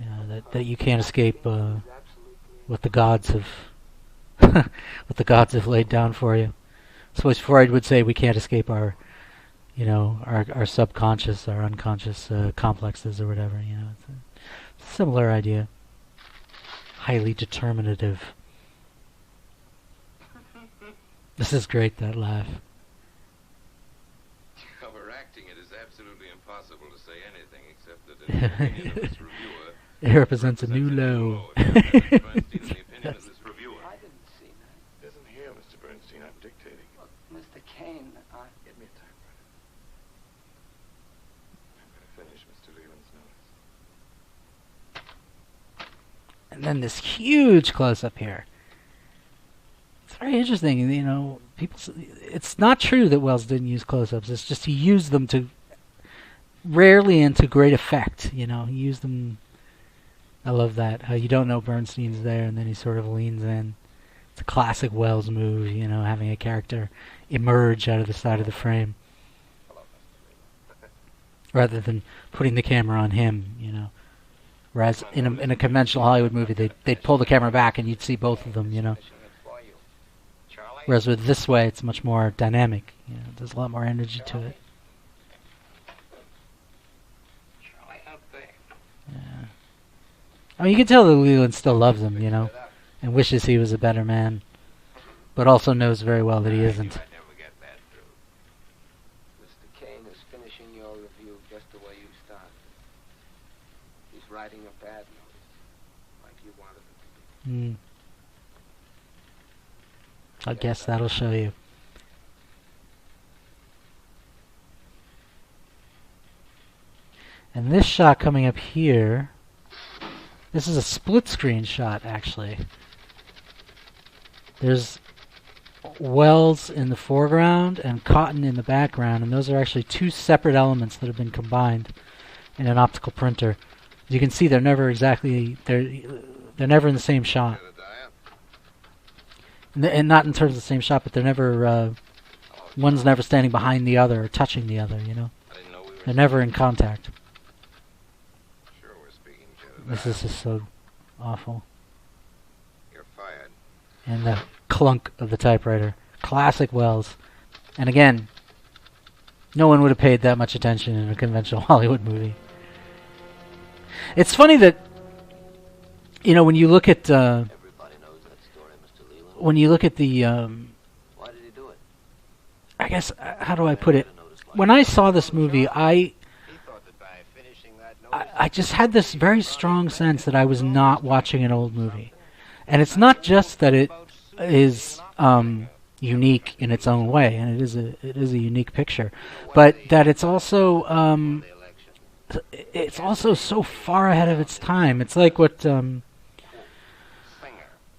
department. That you can't escape Absolutely. what the gods have what the gods have laid down for you. I suppose Freud would say we can't escape our subconscious, our unconscious complexes or whatever. It's a similar idea. Highly determinative. This is great, that laugh. Overacting it is absolutely impossible to say anything except that in the opinion of this reviewer, It represents a new low. Bernstein, in the opinion of this reviewer. I didn't see that. Isn't here, Mr. Bernstein. I'm dictating. Look, Mr. Kane, Get me a typewriter. I'm going to finish Mr. Leland's notice. And then this huge close-up here. It's very interesting, you know. It's not true that Wells didn't use close-ups. It's just he used them to rarely and to great effect. You know, he used them. I love that. How you don't know Bernstein's there, and then he sort of leans in. It's a classic Wells move, you know, having a character emerge out of the side of the frame, rather than putting the camera on him. You know, whereas in a conventional Hollywood movie, they'd pull the camera back and you'd see both of them. You know. Whereas with this way, it's much more dynamic. You know, there's a lot more energy to it. Yeah. I mean, you can tell that Leland still loves him, you know, and wishes he was a better man, but also knows very well that he isn't. Mr. Kane is finishing your review just the way you started. He's writing a bad notice, like you wanted it to be. I guess that'll show you. And this shot coming up here, this is a split screen shot actually. There's Wells in the foreground and Cotton in the background, and those are actually two separate elements that have been combined in an optical printer. As you can see, they're never exactly, they're never in the same shot. And not in terms of the same shot, but they're never, one's never standing behind the other or touching the other, you know? They're never in contact. Sure, we're speaking to each other. This is just so awful. You're fired. And the clunk of the typewriter. Classic Wells. And again, no one would have paid that much attention in a conventional Hollywood movie. It's funny that, you know, when you look at... when you look at the, Why did he do it? I guess, how do I put it? When I saw this movie, I just had this very strong sense that I was not watching an old movie. And it's not just that it is unique in its own way, and it is a unique picture, but that it's also so far ahead of its time. It's like what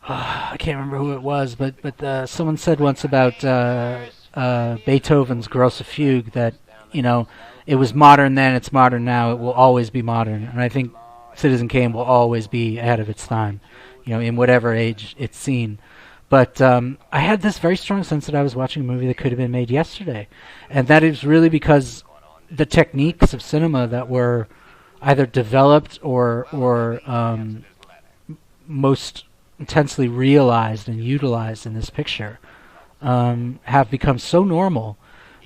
I can't remember who it was, but someone said once about Beethoven's Grosse Fuge that, you know, it was modern then, it's modern now, it will always be modern. And I think Citizen Kane will always be ahead of its time, you know, in whatever age it's seen. But I had this very strong sense that I was watching a movie that could have been made yesterday. And that is really because the techniques of cinema that were either developed or most intensely realized and utilized in this picture have become so normal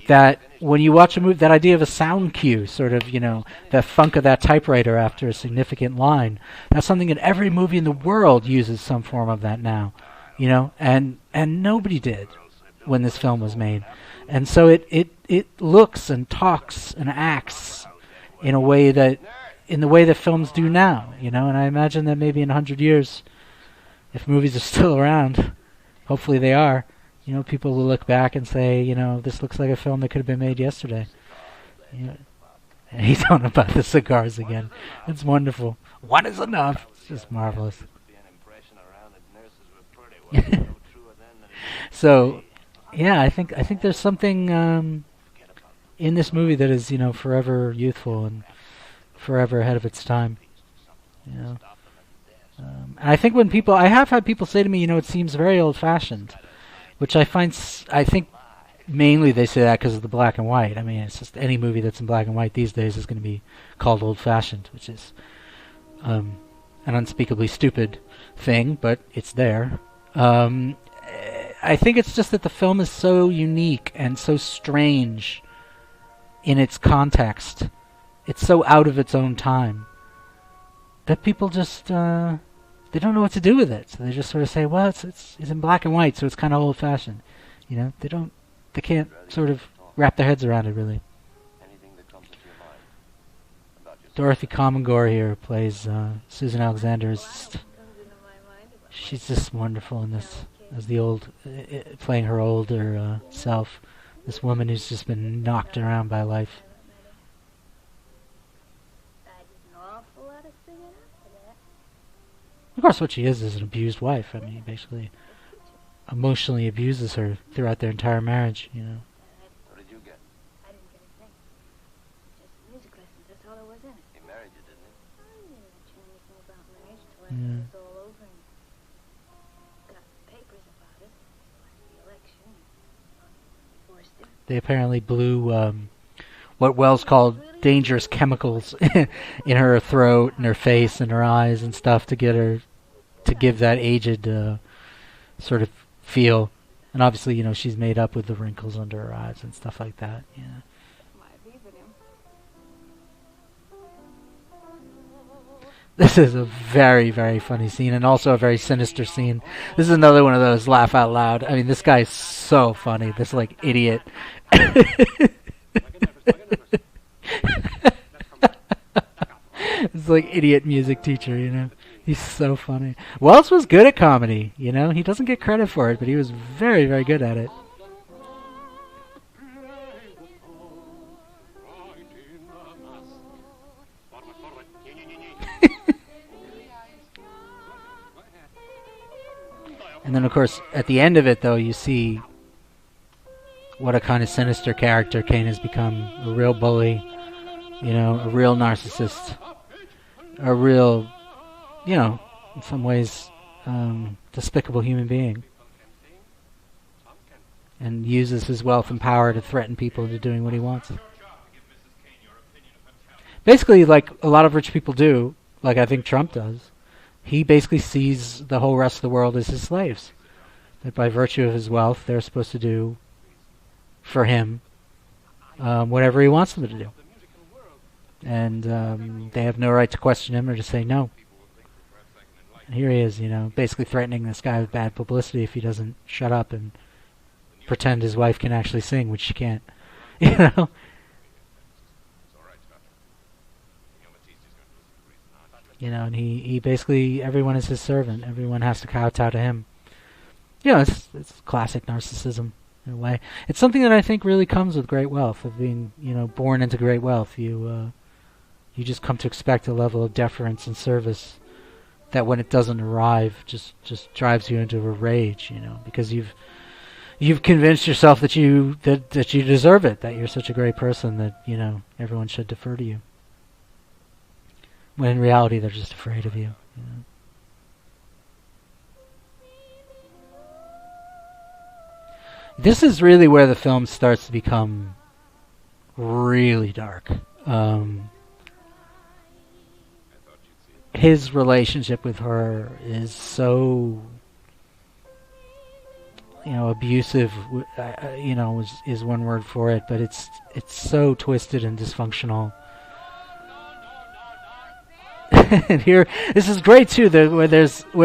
that when you watch a movie, that idea of a sound cue, sort of, you know, the funk of that typewriter after a significant line, that's something that every movie in the world uses some form of that now, you know, and nobody did when this film was made. And so it looks and talks and acts in the way that films do now, you know, and I imagine that maybe in 100 years, if movies are still around, hopefully they are, you know, people will look back and say, you know, this looks like a film that could have been made yesterday. You know, and he's on about the cigars again. It's wonderful. One is enough. It's just marvelous. So, yeah, I think there's something in this movie that is, you know, forever youthful and forever ahead of its time. You know. And I think I have had people say to me, you know, it seems very old-fashioned, which I think mainly they say that because of the black and white. I mean, it's just any movie that's in black and white these days is going to be called old-fashioned, which is an unspeakably stupid thing, but it's there. I think it's just that the film is so unique and so strange in its context. It's so out of its own time that people just they don't know what to do with it. So they just sort of say, well, it's in black and white, so it's kind of old-fashioned. You know, they can't sort of wrap their heads around it, really. Dorothy Comingore here plays Susan Alexander. She's just wonderful in this, as the old, playing her older self, This woman who's just been knocked around by life. Of course, what she is an abused wife. I mean, he basically emotionally abuses her throughout their entire marriage, you know. What did you get? I didn't get a thing. Just music lessons, that's all there was in it. He married you, didn't he? I didn't mention anything about marriage until after Yeah. it was all over and got papers about it. The election. Forced it. They apparently blew what Wells called dangerous chemicals in her throat and her face and her eyes and stuff to get her to give that aged sort of feel. And obviously, you know, she's made up with the wrinkles under her eyes and stuff like that. Yeah. Might be with him. This is a very, very funny scene and also a very sinister scene. This is another one of those laugh out loud. I mean, this guy's so funny. This, like, idiot. It's like idiot music teacher, you know. He's so funny. Wells was good at comedy, you know. He doesn't get credit for it, but he was very, very good at it. And then, of course, at the end of it, though, you see what a kind of sinister character Kane has become. A real bully, you know, a real narcissist, a real, you know, in some ways, despicable human being. And uses his wealth and power to threaten people into doing what he wants. Basically, like a lot of rich people do, like I think Trump does, he basically sees the whole rest of the world as his slaves. That by virtue of his wealth, they're supposed to do for him whatever he wants them to do. And they have no right to question him or to say no. And here he is, you know, basically threatening this guy with bad publicity if he doesn't shut up and pretend his wife can actually sing, which she can't. You know? You know, and he basically, everyone is his servant. Everyone has to kowtow to him. You know, it's classic narcissism in a way. It's something that I think really comes with great wealth, of being, you know, born into great wealth. You just come to expect a level of deference and service that when it doesn't arrive just drives you into a rage, you know, because you've convinced yourself that you deserve it, that you're such a great person that, you know, everyone should defer to you. When in reality, they're just afraid of you. You know? This is really where the film starts to become really dark. His relationship with her is so, you know, abusive. You know, is one word for it, but it's so twisted and dysfunctional. And here, this is great too, where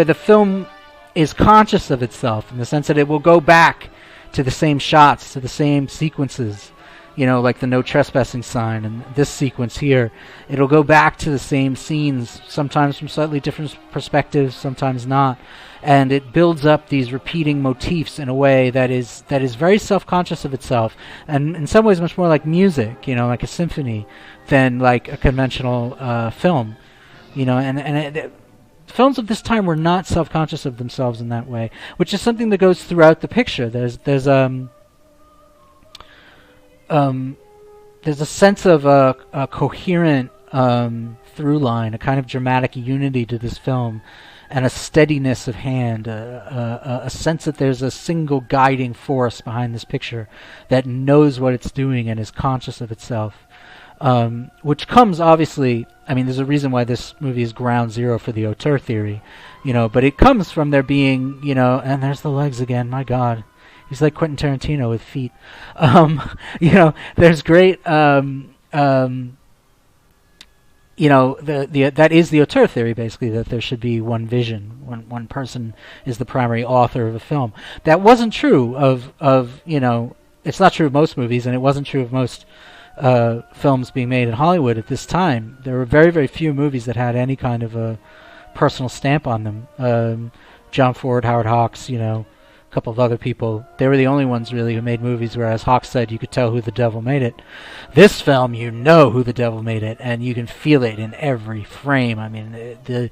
the film is conscious of itself in the sense that it will go back to the same shots, to the same sequences, you know, like the no trespassing sign and this sequence here. It'll go back to the same scenes, sometimes from slightly different perspectives, sometimes not, and it builds up these repeating motifs in a way that is very self-conscious of itself, and in some ways much more like music, you know, like a symphony, than like a conventional film. You know, and films of this time were not self-conscious of themselves in that way, which is something that goes throughout the picture. There's a sense of a coherent through line, a kind of dramatic unity to this film, and a steadiness of hand, a sense that there's a single guiding force behind this picture that knows what it's doing and is conscious of itself. Which comes, obviously, I mean, there's a reason why this movie is ground zero for the auteur theory, you know, but it comes from there being, you know, and there's the legs again, my God. He's like Quentin Tarantino with feet. You know, there's great, you know, that is the auteur theory, basically, that there should be one vision, one person is the primary author of a film. That wasn't true of you know, it's not true of most movies, and it wasn't true of most films being made in Hollywood at this time. There were very, very few movies that had any kind of a personal stamp on them. John Ford, Howard Hawks, you know, a couple of other people. They were the only ones really who made movies where, as Hawks said, you could tell who the devil made it. This film, you know who the devil made it, and you can feel it in every frame. I mean, the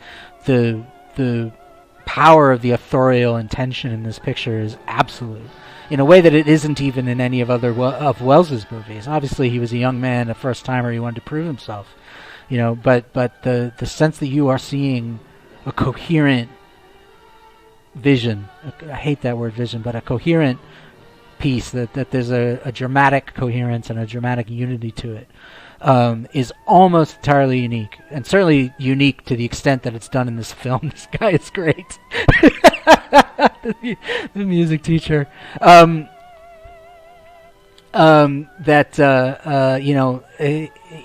power of the authorial intention in this picture is absolute, in a way that it isn't even in any of of Wells's movies. Obviously, he was a young man, a first timer. He wanted to prove himself, But the sense that you are seeing a coherent vision, I hate that word vision, but a coherent piece, that there's a dramatic coherence and a dramatic unity to it, is almost entirely unique, and certainly unique to the extent that it's done in this film. This guy is great. the music teacher.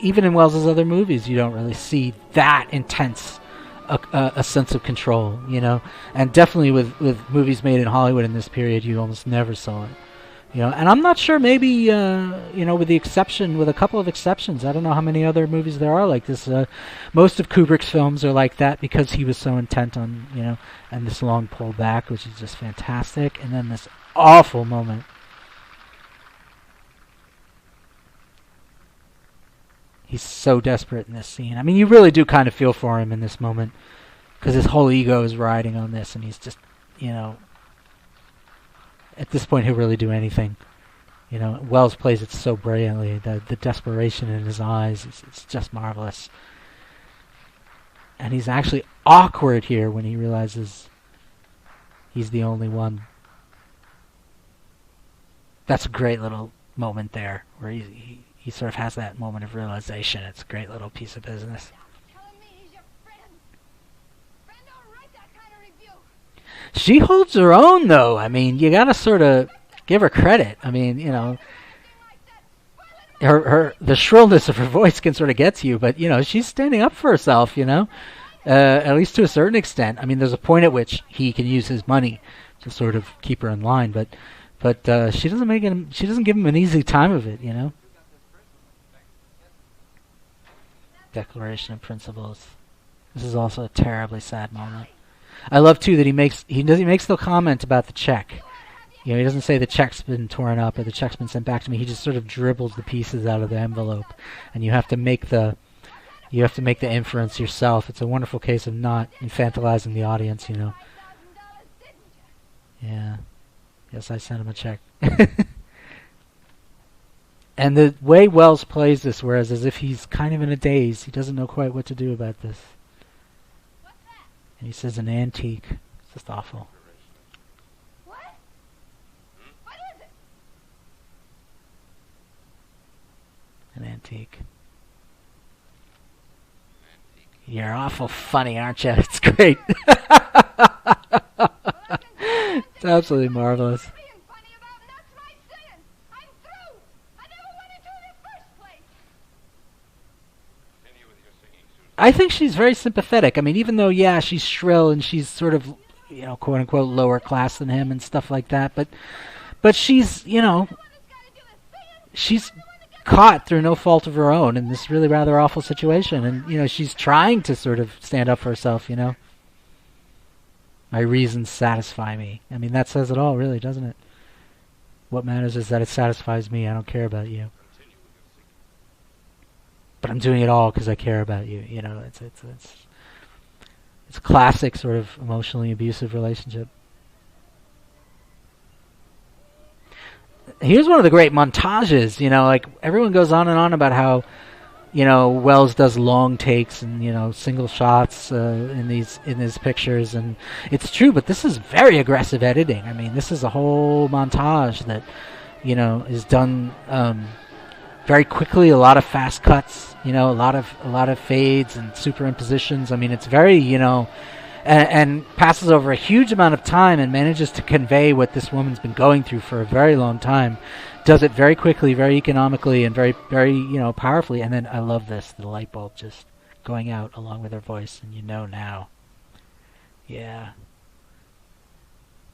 Even in Wells's other movies, you don't really see that intense a sense of control, and definitely with movies made in Hollywood in this period, you almost never saw it, and I'm not sure, maybe, with a couple of exceptions, I don't know how many other movies there are like this. Most of Kubrick's films are like that because he was so intent on, and this long pull back, which is just fantastic, and then this awful moment. He's so desperate in this scene. I mean, you really do kind of feel for him in this moment, because his whole ego is riding on this, and he's just, at this point he'll really do anything. Wells plays it so brilliantly. The desperation in his eyes, it's just marvelous. And he's actually awkward here when he realizes he's the only one. That's a great little moment there, where he sort of has that moment of realization. It's a great little piece of business. She holds her own, though. I mean, you gotta sort of give her credit. I mean, the shrillness of her voice can sort of get to you, but she's standing up for herself. At least to a certain extent. I mean, there's a point at which he can use his money to sort of keep her in line, but she doesn't She doesn't give him an easy time of it. Declaration of Principles. This is also a terribly sad moment. I love too that he makes the comment about the check. He doesn't say the check's been torn up or the check's been sent back to me. He just sort of dribbles the pieces out of the envelope, and you have to make the inference yourself. It's a wonderful case of not infantilizing the audience. Yeah. Yes, I sent him a check. And the way Wells plays this, whereas as if he's kind of in a daze, he doesn't know quite what to do about this. And he says an antique. It's just awful. What? What is it? An antique. You're awful funny, aren't you? It's great. It's absolutely marvelous. I think she's very sympathetic. I mean, even though, yeah, she's shrill and she's sort of, quote unquote, lower class than him and stuff like that, but she's, she's caught through no fault of her own in this really rather awful situation, and she's trying to sort of stand up for herself. My reasons satisfy me. I mean, that says it all, really, doesn't it? What matters is that it satisfies me. I don't care about you. But I'm doing it all because I care about you. It's a classic sort of emotionally abusive relationship. Here's one of the great montages. Like everyone goes on and on about how, Wells does long takes and single shots in these pictures, and it's true. But this is very aggressive editing. I mean, this is a whole montage that is done. Very quickly, a lot of fast cuts, a lot of fades and superimpositions. I mean, it's very, and passes over a huge amount of time and manages to convey what this woman's been going through for a very long time. Does it very quickly, very economically, and very, very, powerfully. And then I love this, the light bulb just going out along with her voice, and now. Yeah.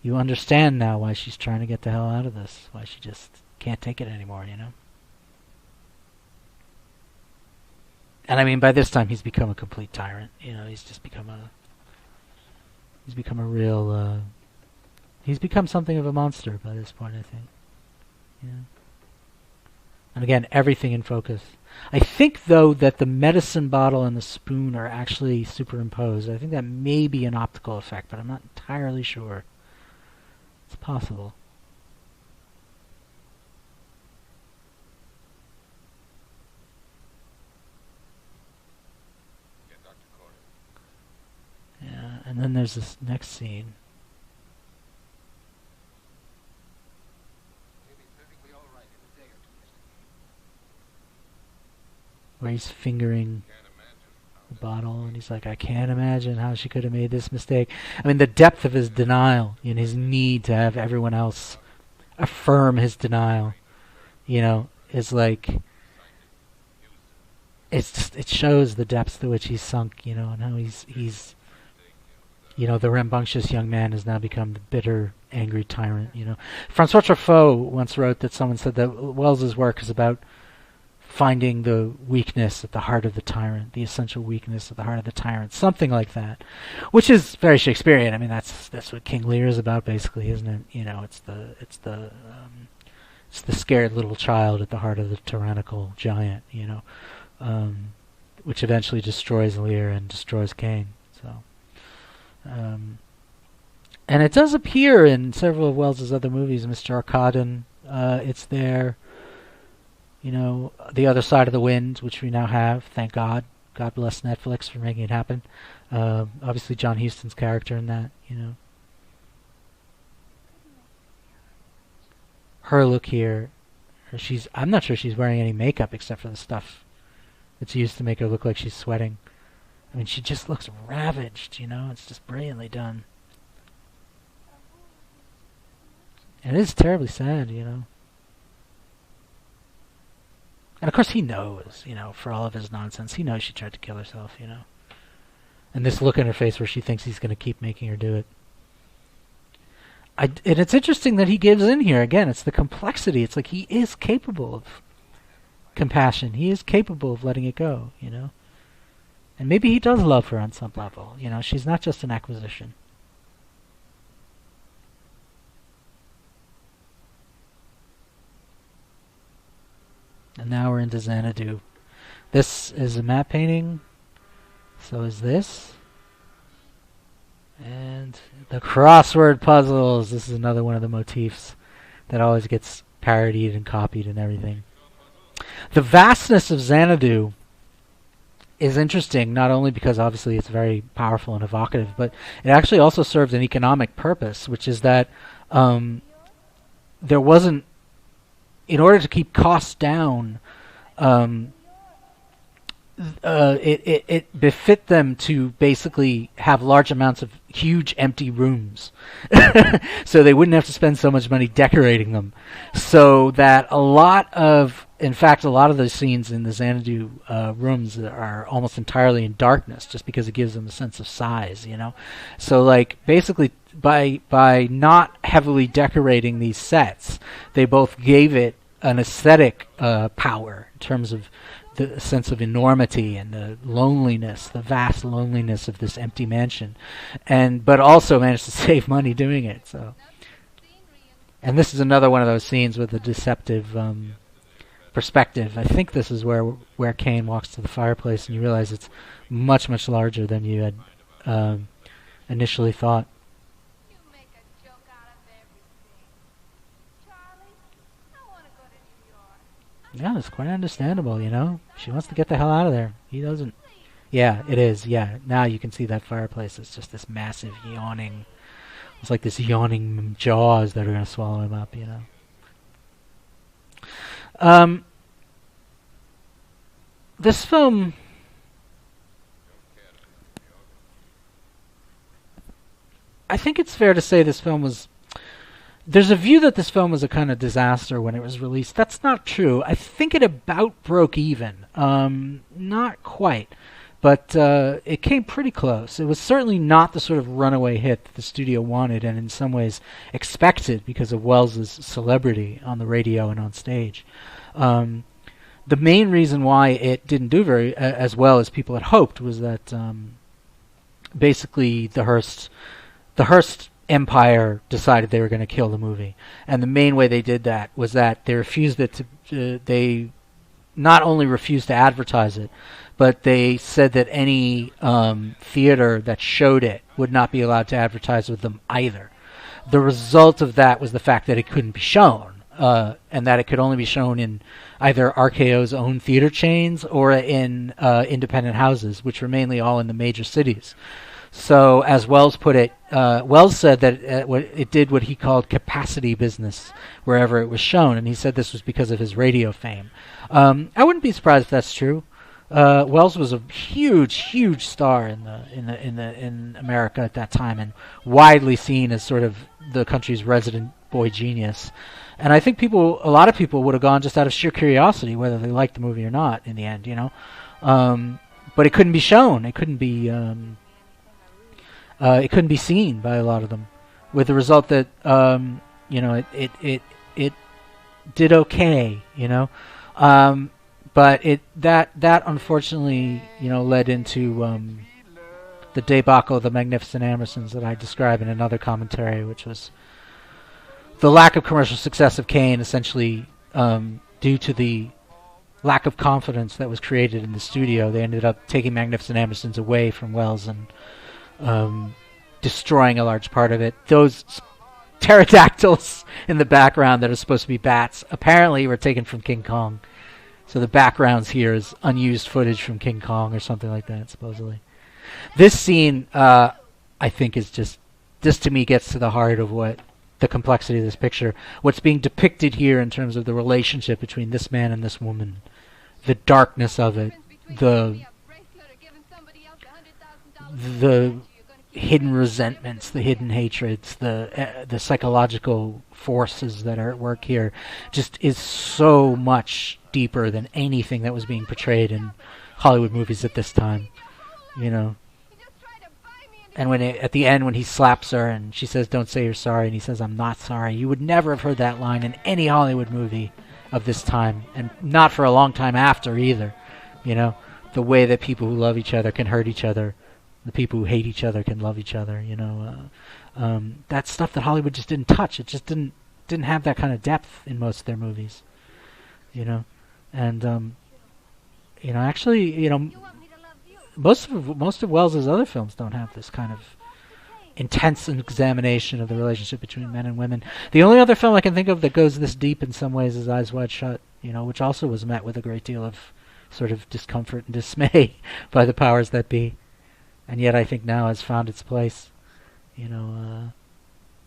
You understand now why she's trying to get the hell out of this, why she just can't take it anymore, And I mean, by this time, he's become a complete tyrant. He's just become a real He's become something of a monster by this point, I think. Yeah. And again, everything in focus. I think, though, that the medicine bottle and the spoon are actually superimposed. I think that may be an optical effect, but I'm not entirely sure. It's possible. Yeah, and then there's this next scene. Where he's fingering the bottle, and he's like, I can't imagine how she could have made this mistake. I mean, the depth of his denial and his need to have everyone else affirm his denial, is like, it's just, it shows the depths to which he's sunk, and how he's the rambunctious young man has now become the bitter, angry tyrant, Francois Truffaut once wrote that someone said that Wells's work is about finding the weakness at the heart of the tyrant, the essential weakness at the heart of the tyrant, something like that, which is very Shakespearean. I mean, that's what King Lear is about, basically, isn't it? It's the scared little child at the heart of the tyrannical giant, which eventually destroys Lear and destroys Kane. So, and it does appear in several of Wells's other movies, Mr. Arkadin. It's there. The Other Side of the Wind, which we now have, thank God. God bless Netflix for making it happen. Obviously, John Huston's character in that, Her look here, I'm not sure she's wearing any makeup except for the stuff that's used to make her look like she's sweating. I mean, she just looks ravaged, It's just brilliantly done. And it is terribly sad, And of course he knows, for all of his nonsense, he knows she tried to kill herself, And this look in her face where she thinks he's going to keep making her do it. And it's interesting that he gives in here. Again, it's the complexity. It's like he is capable of compassion. He is capable of letting it go, And maybe he does love her on some level. She's not just an acquisition. And now we're into Xanadu. This is a matte painting. So is this. And the crossword puzzles. This is another one of the motifs that always gets parodied and copied and everything. The vastness of Xanadu is interesting, not only because obviously it's very powerful and evocative, but it actually also served an economic purpose, which is that there wasn't, in order to keep costs down, it befit them to basically have large amounts of huge empty rooms, so they wouldn't have to spend so much money decorating them. So that in fact, a lot of the scenes in the Xanadu rooms are almost entirely in darkness, just because it gives them a sense of size, So, like, basically, by not heavily decorating these sets, they both gave it an aesthetic power in terms of the sense of enormity and the loneliness, the vast loneliness of this empty mansion, but also managed to save money doing it. So, and this is another one of those scenes with a deceptive perspective. I think this is where Kane walks to the fireplace, and you realize it's much, much larger than you had initially thought. Yeah, it's quite understandable, She wants to get the hell out of there. He doesn't. Yeah, it is, yeah. Now you can see that fireplace. It's just this massive yawning. It's like this yawning jaws that are going to swallow him up, This film... I think it's fair to say this film was... There's a view that this film was a kind of disaster when it was released. That's not true. I think it about broke even. Not quite. But it came pretty close. It was certainly not the sort of runaway hit that the studio wanted and in some ways expected because of Wells's celebrity on the radio and on stage. The main reason why it didn't do very as well as people had hoped was that basically the Hearst Empire decided they were going to kill the movie. And the main way they did that was that they refused it to. They not only refused to advertise it, but they said that any theater that showed it would not be allowed to advertise with them either. The result of that was the fact that it couldn't be shown, and that it could only be shown in either RKO's own theater chains or in independent houses, which were mainly all in the major cities. So, as Wells put it, Wells said that it did what he called capacity business wherever it was shown, and he said this was because of his radio fame. I wouldn't be surprised if that's true. Wells was a huge star in America at that time, and widely seen as sort of the country's resident boy genius. And I think a lot of people would have gone just out of sheer curiosity, whether they liked the movie or not. In the end, but it couldn't be shown. It couldn't be seen by a lot of them, with the result that it did okay, but that unfortunately led into the debacle of the Magnificent Ambersons that I describe in another commentary, which was the lack of commercial success of Kane, essentially due to the lack of confidence that was created in the studio. They ended up taking Magnificent Ambersons away from Wells and destroying a large part of it. Those pterodactyls in the background that are supposed to be bats apparently were taken from King Kong. So the backgrounds here is unused footage from King Kong or something like that, supposedly. This scene, I think, is just, this to me gets to the heart of what the complexity of this picture. What's being depicted here in terms of the relationship between this man and this woman, the darkness of it, the hidden resentments, the hidden hatreds, the psychological forces that are at work here, just is so much deeper than anything that was being portrayed in Hollywood movies at this time, And when at the end, when he slaps her and she says, "Don't say you're sorry," and he says, "I'm not sorry," you would never have heard that line in any Hollywood movie of this time, and not for a long time after either. The way that people who love each other can hurt each other, the people who hate each other can love each other. That's stuff that Hollywood just didn't touch. It just didn't have that kind of depth in most of their movies. And actually, most of Wells's other films don't have this kind of intense examination of the relationship between men and women. The only other film I can think of that goes this deep in some ways is Eyes Wide Shut, which also was met with a great deal of sort of discomfort and dismay by the powers that be, and yet I think now has found its place, in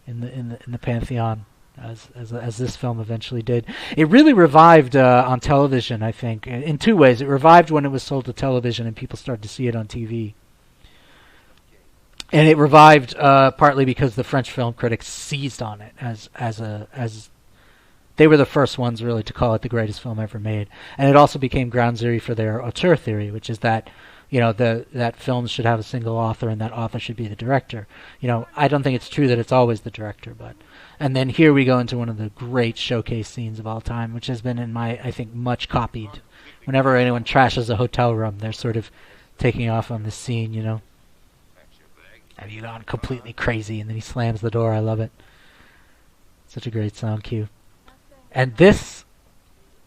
the pantheon. As this film eventually did. It really revived on television, I think, in two ways. It revived when it was sold to television and people started to see it on TV. And it revived partly because the French film critics seized on it as they were the first ones really to call it the greatest film ever made. And it also became ground zero for their auteur theory, which is that that films should have a single author and that author should be the director. I don't think it's true that it's always the director, but. And then here we go into one of the great showcase scenes of all time, which has been I think, much copied. Whenever anyone trashes a hotel room, they're sort of taking off on this scene, Have you gone completely crazy? And then he slams the door. I love it. Such a great sound cue. And this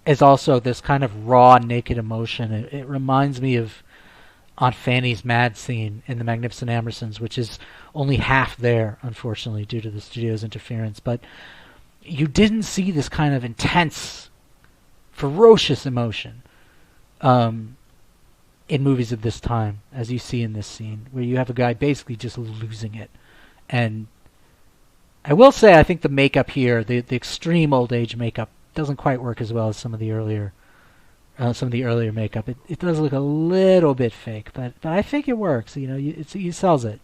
is also this kind of raw, naked emotion. It reminds me of Aunt Fanny's mad scene in The Magnificent Ambersons, which is only half there, unfortunately, due to the studio's interference. But you didn't see this kind of intense, ferocious emotion in movies of this time, as you see in this scene, where you have a guy basically just losing it. And I will say, I think the makeup here, the extreme old age makeup, doesn't quite work as well as some of the earlier makeup. It does look a little bit fake, but I think it works. He sells it.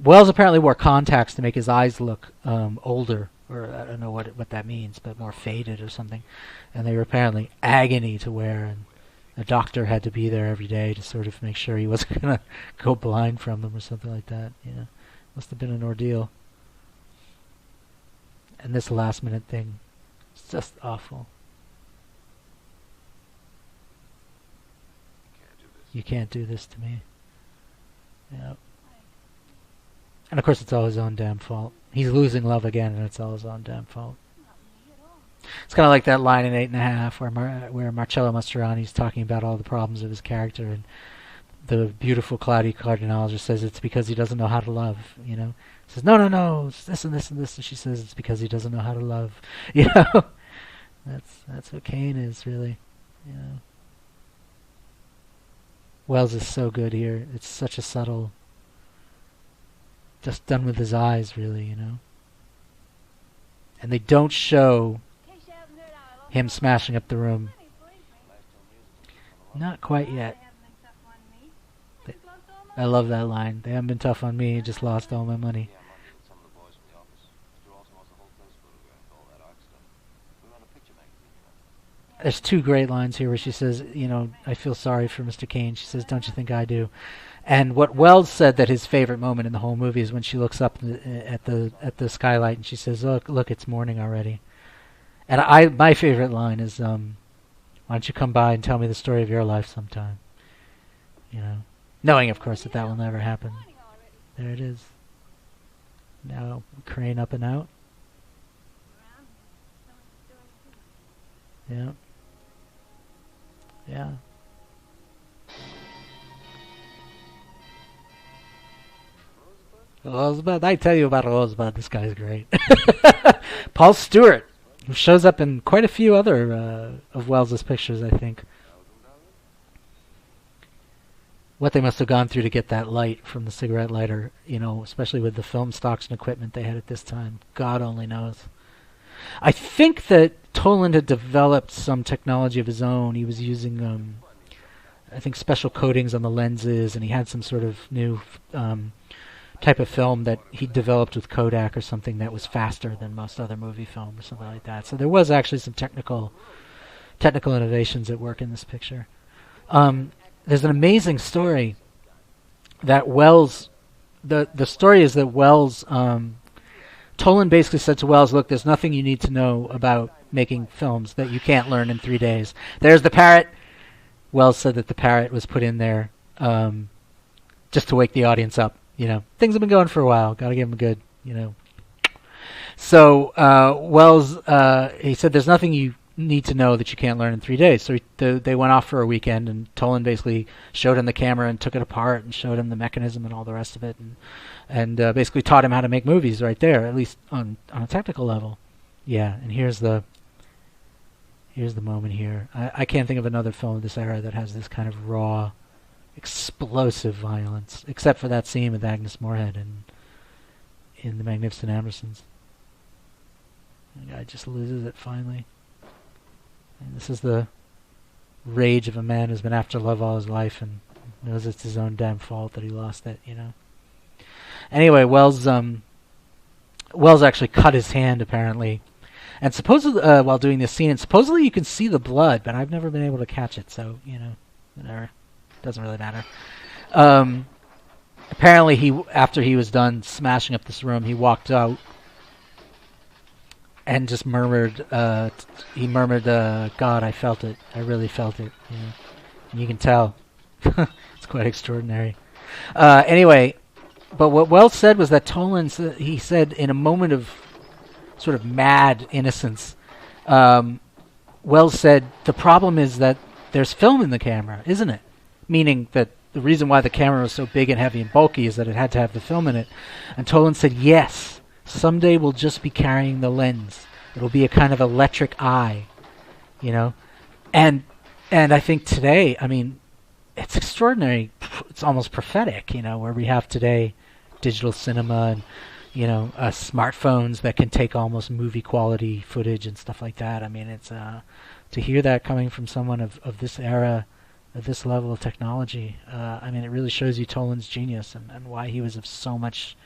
Wells apparently wore contacts to make his eyes look older, or I don't know what that means, but more faded or something. And they were apparently agony to wear, and a doctor had to be there every day to sort of make sure he wasn't gonna go blind from them or something like that. Must have been an ordeal. And this last minute thing, it's just awful. You can't do this to me. And of course, it's all his own damn fault. He's losing love again, and it's all his own damn fault. It's kind of like that line in 8.5 where Marcello Mastroianni's talking about all the problems of his character, and the beautiful Claudia Cardinale just says it's because he doesn't know how to love, you know. He says, no, it's this and this and this, and she says it's because he doesn't know how to love, you know. That's what Kane is, really, you know. Wells is so good here. It's such a subtle, just done with his eyes, really, you know. And they don't show him smashing up the room. Not quite yet. I love that line. They haven't been tough on me, just lost all my money. There's two great lines here where she says, you know, I feel sorry for Mr. Kane. She says, don't you think I do? And what Wells said that his favorite moment in the whole movie is when she looks up at the skylight and she says, look, it's morning already. And my favorite line is, why don't you come by and tell me the story of your life sometime? You know, knowing, of course, that will never happen. There it is. Now, Crane up and out. Yeah. Yeah. Rosebud. I tell you about Rosebud. This guy's great. Paul Stewart, who shows up in quite a few other of Wells's pictures, I think. What they must have gone through to get that light from the cigarette lighter, you know, especially with the film stocks and equipment they had at this time. God only knows. I think that Toland had developed some technology of his own. He was using, I think, special coatings on the lenses, and he had some sort of new type of film that he developed with Kodak or something that was faster than most other movie film or something like that. So there was actually some technical innovations at work in this picture. There's an amazing story that Wells, the story is that Wells, Toland basically said to Wells, look, there's nothing you need to know about making films that you can't learn in 3 days. There's the parrot. Wells said that the parrot was put in there just to wake the audience up. You know, things have been going for a while. Got to give them a good, you know. So Wells, he said, there's nothing you need to know that you can't learn in 3 days. So they went off for a weekend, and Toland basically showed him the camera and took it apart and showed him the mechanism and all the rest of it, and basically taught him how to make movies right there, at least on a technical level. Yeah, and here's the moment here. I can't think of another film of this era that has this kind of raw, explosive violence, except for that scene with Agnes Moorehead in The Magnificent Ambersons. The guy just loses it finally. And this is the rage of a man who's been after love all his life and knows it's his own damn fault that he lost it, you know. Anyway, Wells actually cut his hand, apparently. And supposedly, while doing this scene, and supposedly you can see the blood, but I've never been able to catch it, so, you know, whatever. Doesn't really matter. Apparently, after he was done smashing up this room, he walked out and just murmured, God, I felt it. I really felt it. You know? And you can tell. It's quite extraordinary. Anyway, but what Wells said was that Toland, he said in a moment of sort of mad innocence, Wells said, the problem is that there's film in the camera, isn't it? Meaning that the reason why the camera was so big and heavy and bulky is that it had to have the film in it. And Toland said, yes. Someday we'll just be carrying the lens. It'll be a kind of electric eye, you know. And I think today, I mean, it's extraordinary. It's almost prophetic, you know, where we have today digital cinema and, you know, smartphones that can take almost movie quality footage and stuff like that. I mean, it's to hear that coming from someone of this era, of this level of technology. I mean, it really shows you Toland's genius and why he was of so much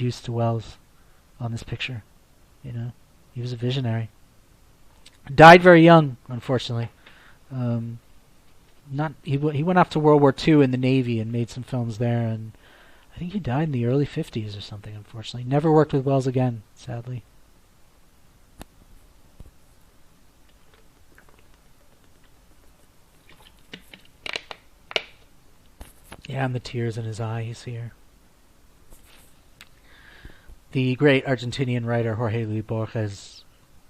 use to Wells on this picture. You know, he was a visionary. Died very young, unfortunately. He went off to World War II in the Navy and made some films there, and I think he died in the early 50s or something, unfortunately. Never worked with Wells again, sadly. Yeah, and the tears in his eyes here. The great Argentinian writer Jorge Luis Borges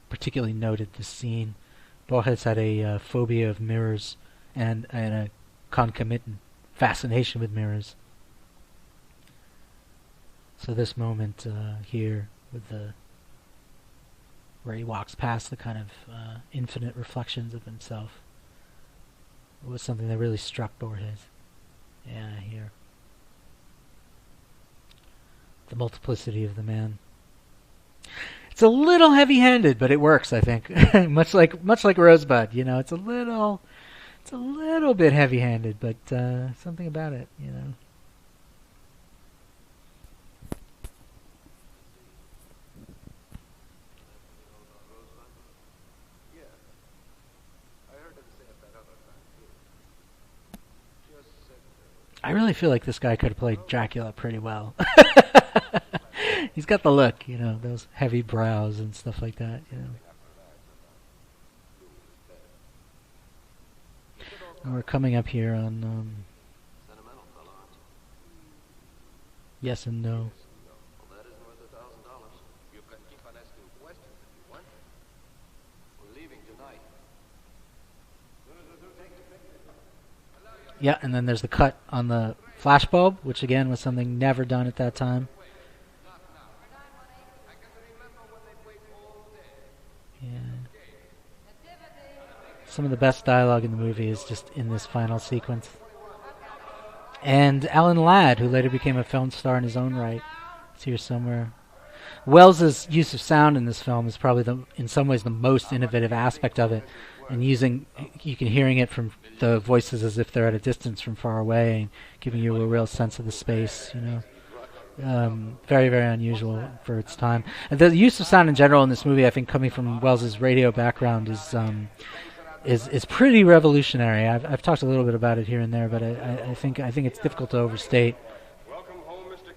particularly noted this scene. Borges had a phobia of mirrors and a concomitant fascination with mirrors. So this moment here, with where he walks past the kind of infinite reflections of himself, was something that really struck Borges. Yeah, here. The multiplicity of the man. It's a little heavy-handed, but it works, I think. much like Rosebud, you know, it's a little bit heavy-handed, but something about it, you know. I really feel like this guy could have played Dracula pretty well. He's got the look, you know, those heavy brows and stuff like that, you know. And we're coming up here on Yes and No. Yeah, and then there's the cut on the flashbulb, which again was something never done at that time. Yeah. Some of the best dialogue in the movie is just in this final sequence. And Alan Ladd, who later became a film star in his own right, is here somewhere. Wells's use of sound in this film is probably in some ways the most innovative aspect of it. And you can hearing it from the voices as if they're at a distance from far away, and giving you a real sense of the space, you know. Very, very unusual for its time. And the use of sound in general in this movie, I think, coming from Wells's radio background, is pretty revolutionary. I've talked a little bit about it here and there, but I think it's difficult to overstate.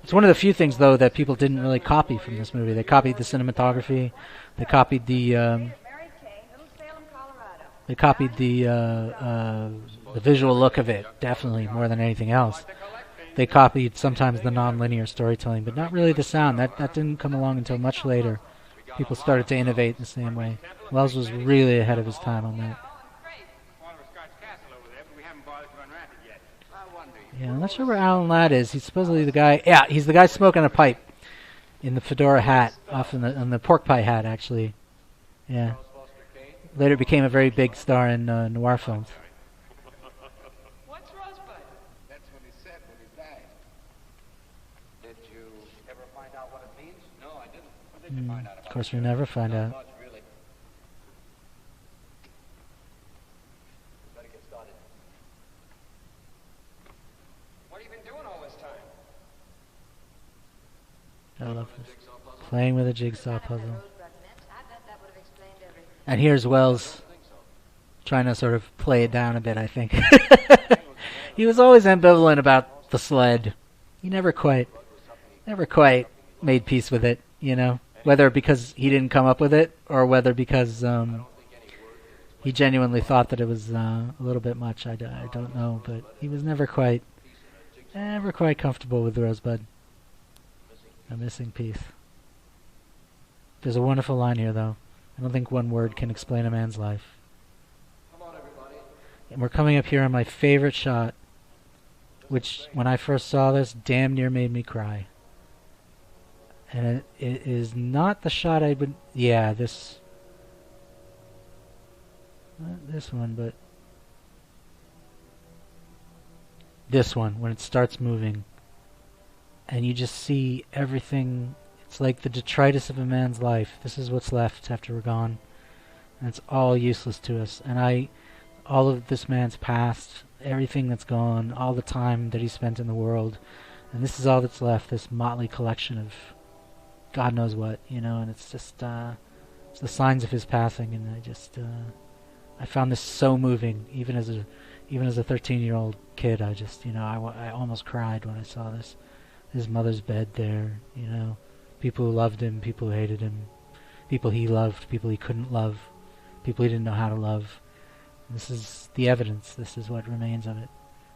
It's one of the few things, though, that people didn't really copy from this movie. They copied the cinematography, they copied the visual look of it, definitely more than anything else. They copied sometimes the non-linear storytelling, but not really the sound. That didn't come along until much later. People started to innovate in the same way. Wells was really ahead of his time on that. Yeah, I'm not sure where Alan Ladd is. He's supposedly the guy. Yeah, he's the guy smoking a pipe in the fedora hat, off on the pork pie hat, actually. Yeah. Later became a very big star in noir films. What's Rosebud? That's what he said when he died. Did you ever find out what it means? No, I didn't. What did you find out about it? Of course, we never find out. Not much, really. Better get started. What have you been doing all this time? I love this. Playing with a jigsaw puzzle. And here's Wells trying to sort of play it down a bit, I think. He was always ambivalent about the sled. He never quite made peace with it, you know. Whether because he didn't come up with it, or whether because he genuinely thought that it was a little bit much. I don't know, but he was never quite comfortable with Rosebud. A missing piece. There's a wonderful line here, though. I don't think one word can explain a man's life. And we're coming up here on my favorite shot, which, when I first saw this, damn near made me cry. And it is not the shot I would... Yeah, this... Not this one, but... This one, when it starts moving. And you just see everything... It's like the detritus of a man's life. This is what's left after we're gone. And it's all useless to us. And all of this man's past, everything that's gone, all the time that he spent in the world. And this is all that's left, this motley collection of God knows what, you know. And it's just, it's the signs of his passing. And I found this so moving. Even as a 13-year-old kid, I just, you know, I almost cried when I saw this. His mother's bed there, you know. People who loved him, people who hated him, people he loved, people he couldn't love, people he didn't know how to love. And this is the evidence. This is what remains of it.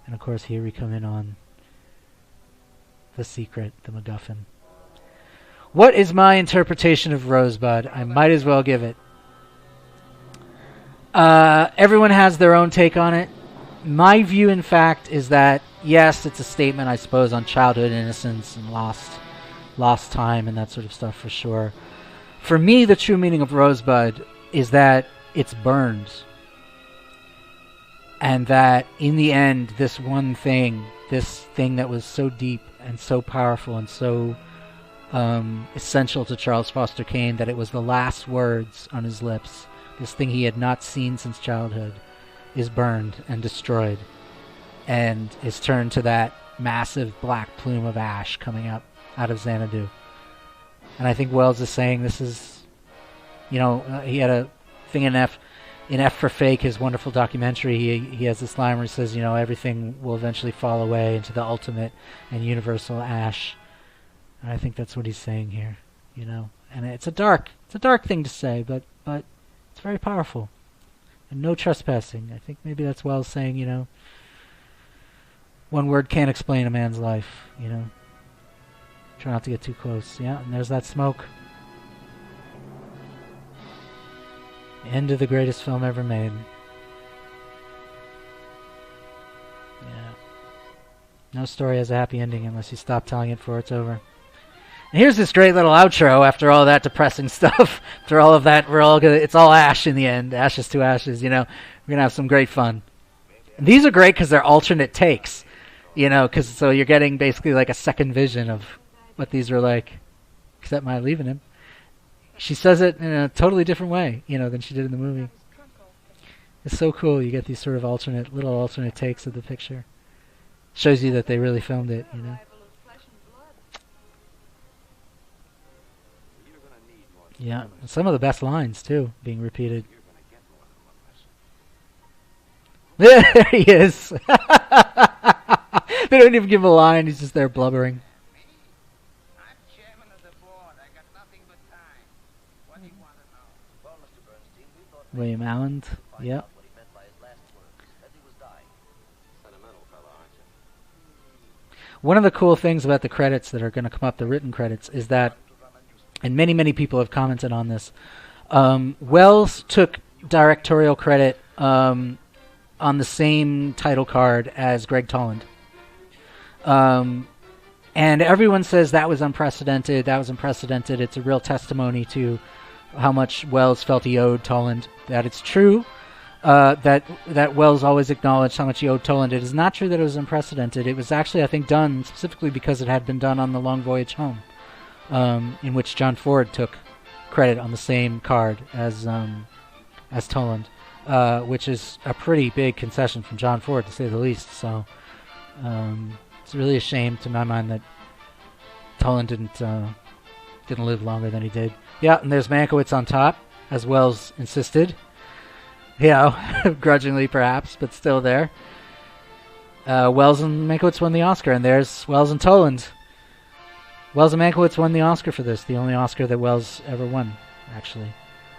And of course, here we come in on the secret, the MacGuffin. What is my interpretation of Rosebud? I might as well give it. Everyone has their own take on it. My view, in fact, is that, yes, it's a statement, I suppose, on childhood innocence and lost time and that sort of stuff for sure. For me, the true meaning of Rosebud is that it's burned. And that, in the end, this one thing, this thing that was so deep and so powerful and so essential to Charles Foster Kane, that it was the last words on his lips, this thing he had not seen since childhood, is burned and destroyed and is turned to that massive black plume of ash coming up out of Xanadu. And I think Wells is saying this is, he had a thing in F for Fake, his wonderful documentary, he has this line where he says, everything will eventually fall away into the ultimate and universal ash. And I think that's what he's saying here, And it's a dark thing to say, but it's very powerful. And no trespassing. I think maybe that's Wells saying, one word can't explain a man's life, Try not to get too close. Yeah, and there's that smoke. End of the greatest film ever made. Yeah. No story has a happy ending unless you stop telling it before it's over. And here's this great little outro after all that depressing stuff. After all of that, it's all ash in the end. Ashes to ashes, We're going to have some great fun. And these are great because they're alternate takes, so you're getting basically like a second vision of what these are like, except my leaving him. She says it in a totally different way, than she did in the movie. It's so cool. You get these sort of little alternate takes of the picture. Shows you that they really filmed it, Yeah, and some of the best lines, too, being repeated. There he is. They don't even give him a line. He's just there blubbering. William Allen. Yep. One of the cool things about the credits that are going to come up, the written credits, is that, and many people have commented on this, Wells took directorial credit on the same title card as Greg Toland. And everyone says that was unprecedented. It's a real testimony to how much Wells felt he owed Toland. That it's true that Wells always acknowledged how much he owed Toland. It is not true that it was unprecedented. It was actually, I think, done specifically because it had been done on The Long Voyage Home, in which John Ford took credit on the same card as Toland, which is a pretty big concession from John Ford, to say the least. So it's really a shame, to my mind, that Toland didn't live longer than he did. Yeah, and there's Mankiewicz on top, as Wells insisted. Grudgingly perhaps, but still there. Wells and Mankiewicz won the Oscar, and there's Wells and Toland. Wells and Mankiewicz won the Oscar for this, the only Oscar that Wells ever won, actually.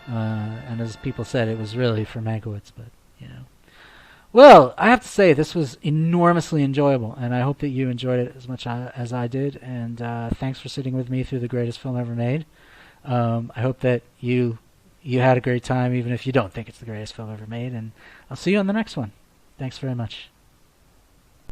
And as people said, it was really for Mankiewicz, but, Well, I have to say, this was enormously enjoyable, and I hope that you enjoyed it as much as I did, and thanks for sitting with me through the greatest film ever made. I hope that you had a great time, even if you don't think it's the greatest film ever made, and I'll see you on the next one. Thanks very much.